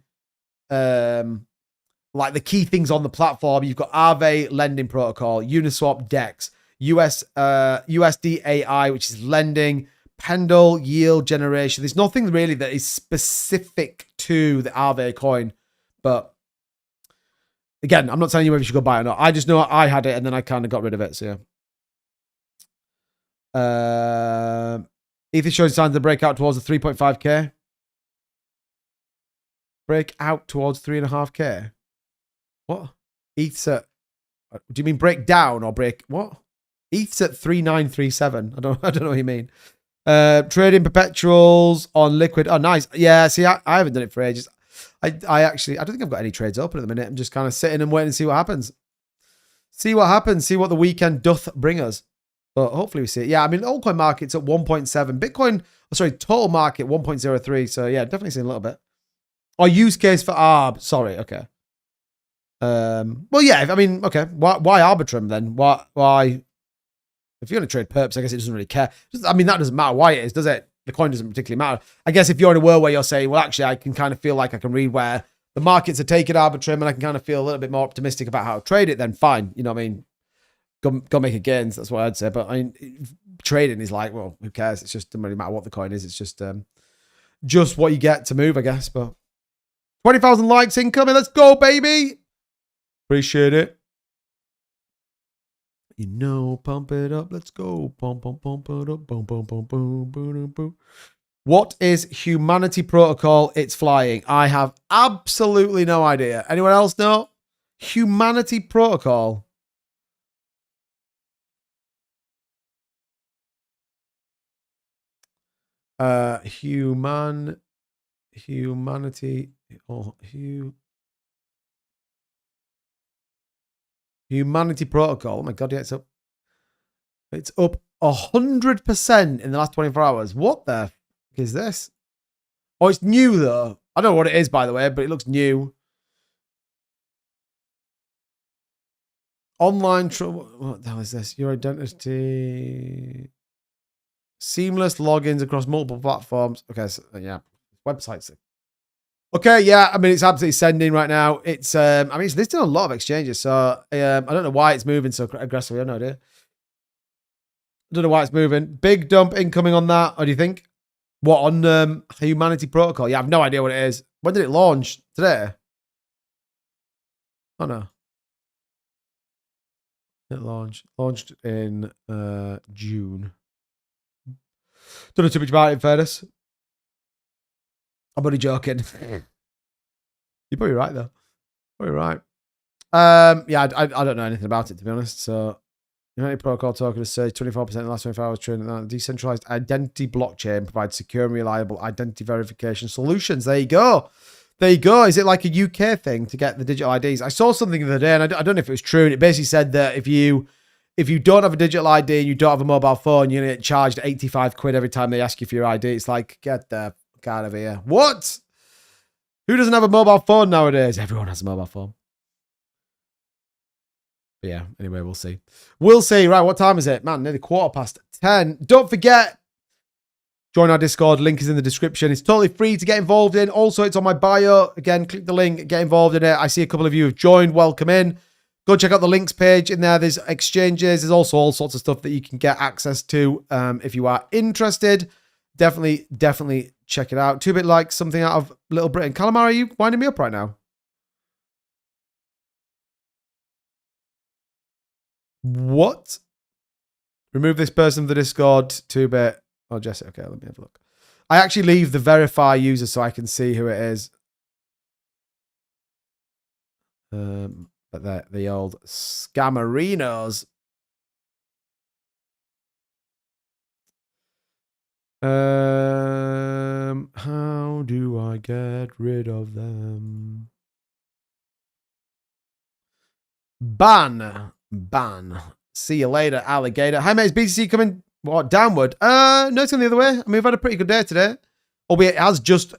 like the key things on the platform, you've got Aave lending protocol, Uniswap DEX, USD AI, which is lending, Pendle, yield generation. There's nothing really that is specific to the Aave coin. But again, I'm not telling you whether you should go buy it or not. I just know I had it and then I kind of got rid of it. So yeah. Ether showing signs of breakout towards the 3.5K. Break out towards 3.5K. What? ETH's at, do you mean break down or break what? ETH's at 3937. I don't know what you mean. Trading perpetuals on liquid. Oh, nice. Yeah, see, I haven't done it for ages. I don't think I've got any trades open at the minute. I'm just kind of sitting and waiting to see what happens. See what happens. See what the weekend doth bring us. But hopefully we see it. Yeah, I mean, altcoin market's at 1.7. Bitcoin, total market 1.03. So yeah, definitely seeing a little bit. Or use case for ARB. Sorry, okay. Well, yeah, I mean, okay. Why Arbitrum then? Why? If you're going to trade perps, I guess it doesn't really care. I mean, that doesn't matter why it is, does it? The coin doesn't particularly matter. I guess if you're in a world where you're saying, well, actually, I can kind of feel like I can read where the markets are taking Arbitrum and I can kind of feel a little bit more optimistic about how to trade it, then fine. You know what I mean? Go make a gains. That's what I'd say. But I mean, trading is like, well, who cares? It's just doesn't really matter what the coin is. It's just what you get to move, I guess. But 20,000 likes incoming. Let's go, baby. Appreciate it. You know, pump it up. Let's go. Pump it up. Boom, boom, boom, boom, boom, boom. What is Humanity Protocol? It's flying. I have absolutely no idea. Anyone else know? Humanity Protocol. Humanity. Oh, Humanity Protocol. Oh my God, yeah, it's up. It's up 100% in the last 24 hours. What the f is this? Oh, it's new though. I don't know what it is, by the way, but it looks new. Online what the hell is this? Your identity. Seamless logins across multiple platforms. Okay, so yeah, websites. Okay, yeah, I mean, it's absolutely sending right now. It's, I mean, it's listed on a lot of exchanges, so I don't know why it's moving so aggressively. I have no idea. I don't know why it's moving. Big dump incoming on that. What do you think? What, on Humanity Protocol? Yeah, I have no idea what it is. When did it launch? Today? Oh, no. It launched in June. Don't know too much about it, in fairness. I'm only joking. You're probably right, though. Probably right. Yeah, I don't know anything about it, to be honest. So, United Protocol token has surged 24% in the last 24 hours. Trading that decentralized identity blockchain provides secure and reliable identity verification solutions. There you go. There you go. Is it like a UK thing to get the digital IDs? I saw something the other day, and I don't know if it was true. And it basically said that if you don't have a digital ID and you don't have a mobile phone, you're going to get charged 85 quid every time they ask you for your ID. It's like, get the fuck out of here. What? Who doesn't have a mobile phone nowadays? Everyone has a mobile phone. But yeah, anyway, we'll see. We'll see. Right, what time is it? Man, nearly 10:15. Don't forget, join our Discord. Link is in the description. It's totally free to get involved in. Also, it's on my bio. Again, click the link, get involved in it. I see a couple of you have joined. Welcome in. Go check out the links page in there. There's exchanges. There's also all sorts of stuff that you can get access to if you are interested. Definitely check it out. 2-bit like something out of Little Britain. Calamari, are you winding me up right now? What? Remove this person from the Discord. 2-bit. Oh, Jesse. Okay, let me have a look. I actually leave the verify user so I can see who it is. But the old scammerinos. How do I get rid of them? Ban. See you later, alligator. Hi, mate. Is BTC coming what, downward? No, it's going the other way. I mean, we've had a pretty good day today. Albeit it has just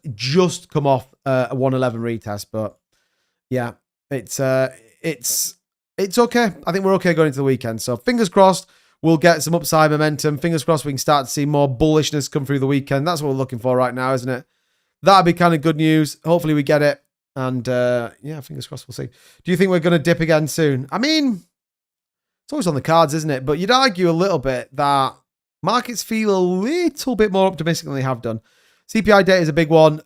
come off a 111 retest, but yeah, it's okay. I think we're okay going into the weekend. So fingers crossed we'll get some upside momentum. Fingers crossed we can start to see more bullishness come through the weekend. That's what we're looking for right now, isn't it? That'd be kind of good news. Hopefully we get it. And yeah, fingers crossed, we'll see. Do you think we're going to dip again soon? I mean, it's always on the cards, isn't it? But you'd argue a little bit that markets feel a little bit more optimistic than they have done. CPI data is a big one.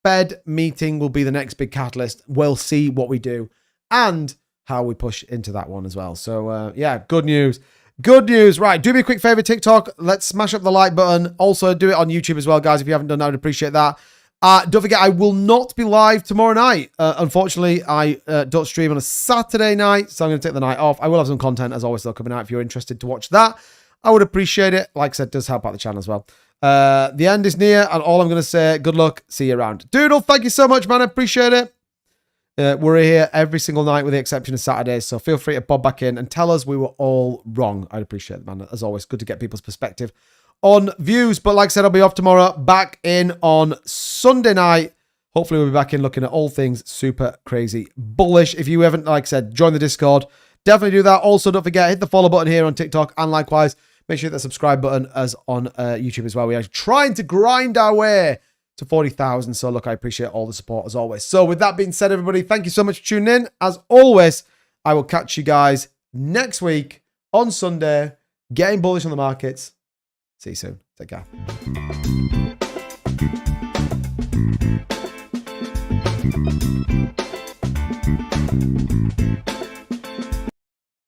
Fed meeting will be the next big catalyst. We'll see what we do and how we push into that one as well. So yeah, good news. Good news. Right, do me a quick favor, TikTok. Let's smash up the like button. Also, do it on YouTube as well, guys. If you haven't done that, I'd appreciate that. Don't forget, I will not be live tomorrow night. Unfortunately, I don't stream on a Saturday night, so I'm going to take the night off. I will have some content, as always, though, coming out if you're interested to watch that. I would appreciate it. Like I said, it does help out the channel as well. The end is near, and all I'm going to say, good luck. See you around. Doodle, thank you so much, man. I appreciate it. We're here every single night with the exception of Saturdays, so feel free to bob back in and tell us we were all wrong. I'd appreciate it, man. As always, good to get people's perspective on views. But like I said, I'll be off tomorrow, back in on Sunday night. Hopefully we'll be back in looking at all things super crazy bullish. If you haven't, like I said, join the Discord, definitely do that. Also, don't forget, hit the follow button here on TikTok, and likewise, make sure you hit the subscribe button as on YouTube as well. We are trying to grind our way to 40,000. So look, I appreciate all the support as always. So with that being said, everybody, thank you so much for tuning in. As always, I will catch you guys next week on Sunday, getting bullish on the markets. See you soon. Take care.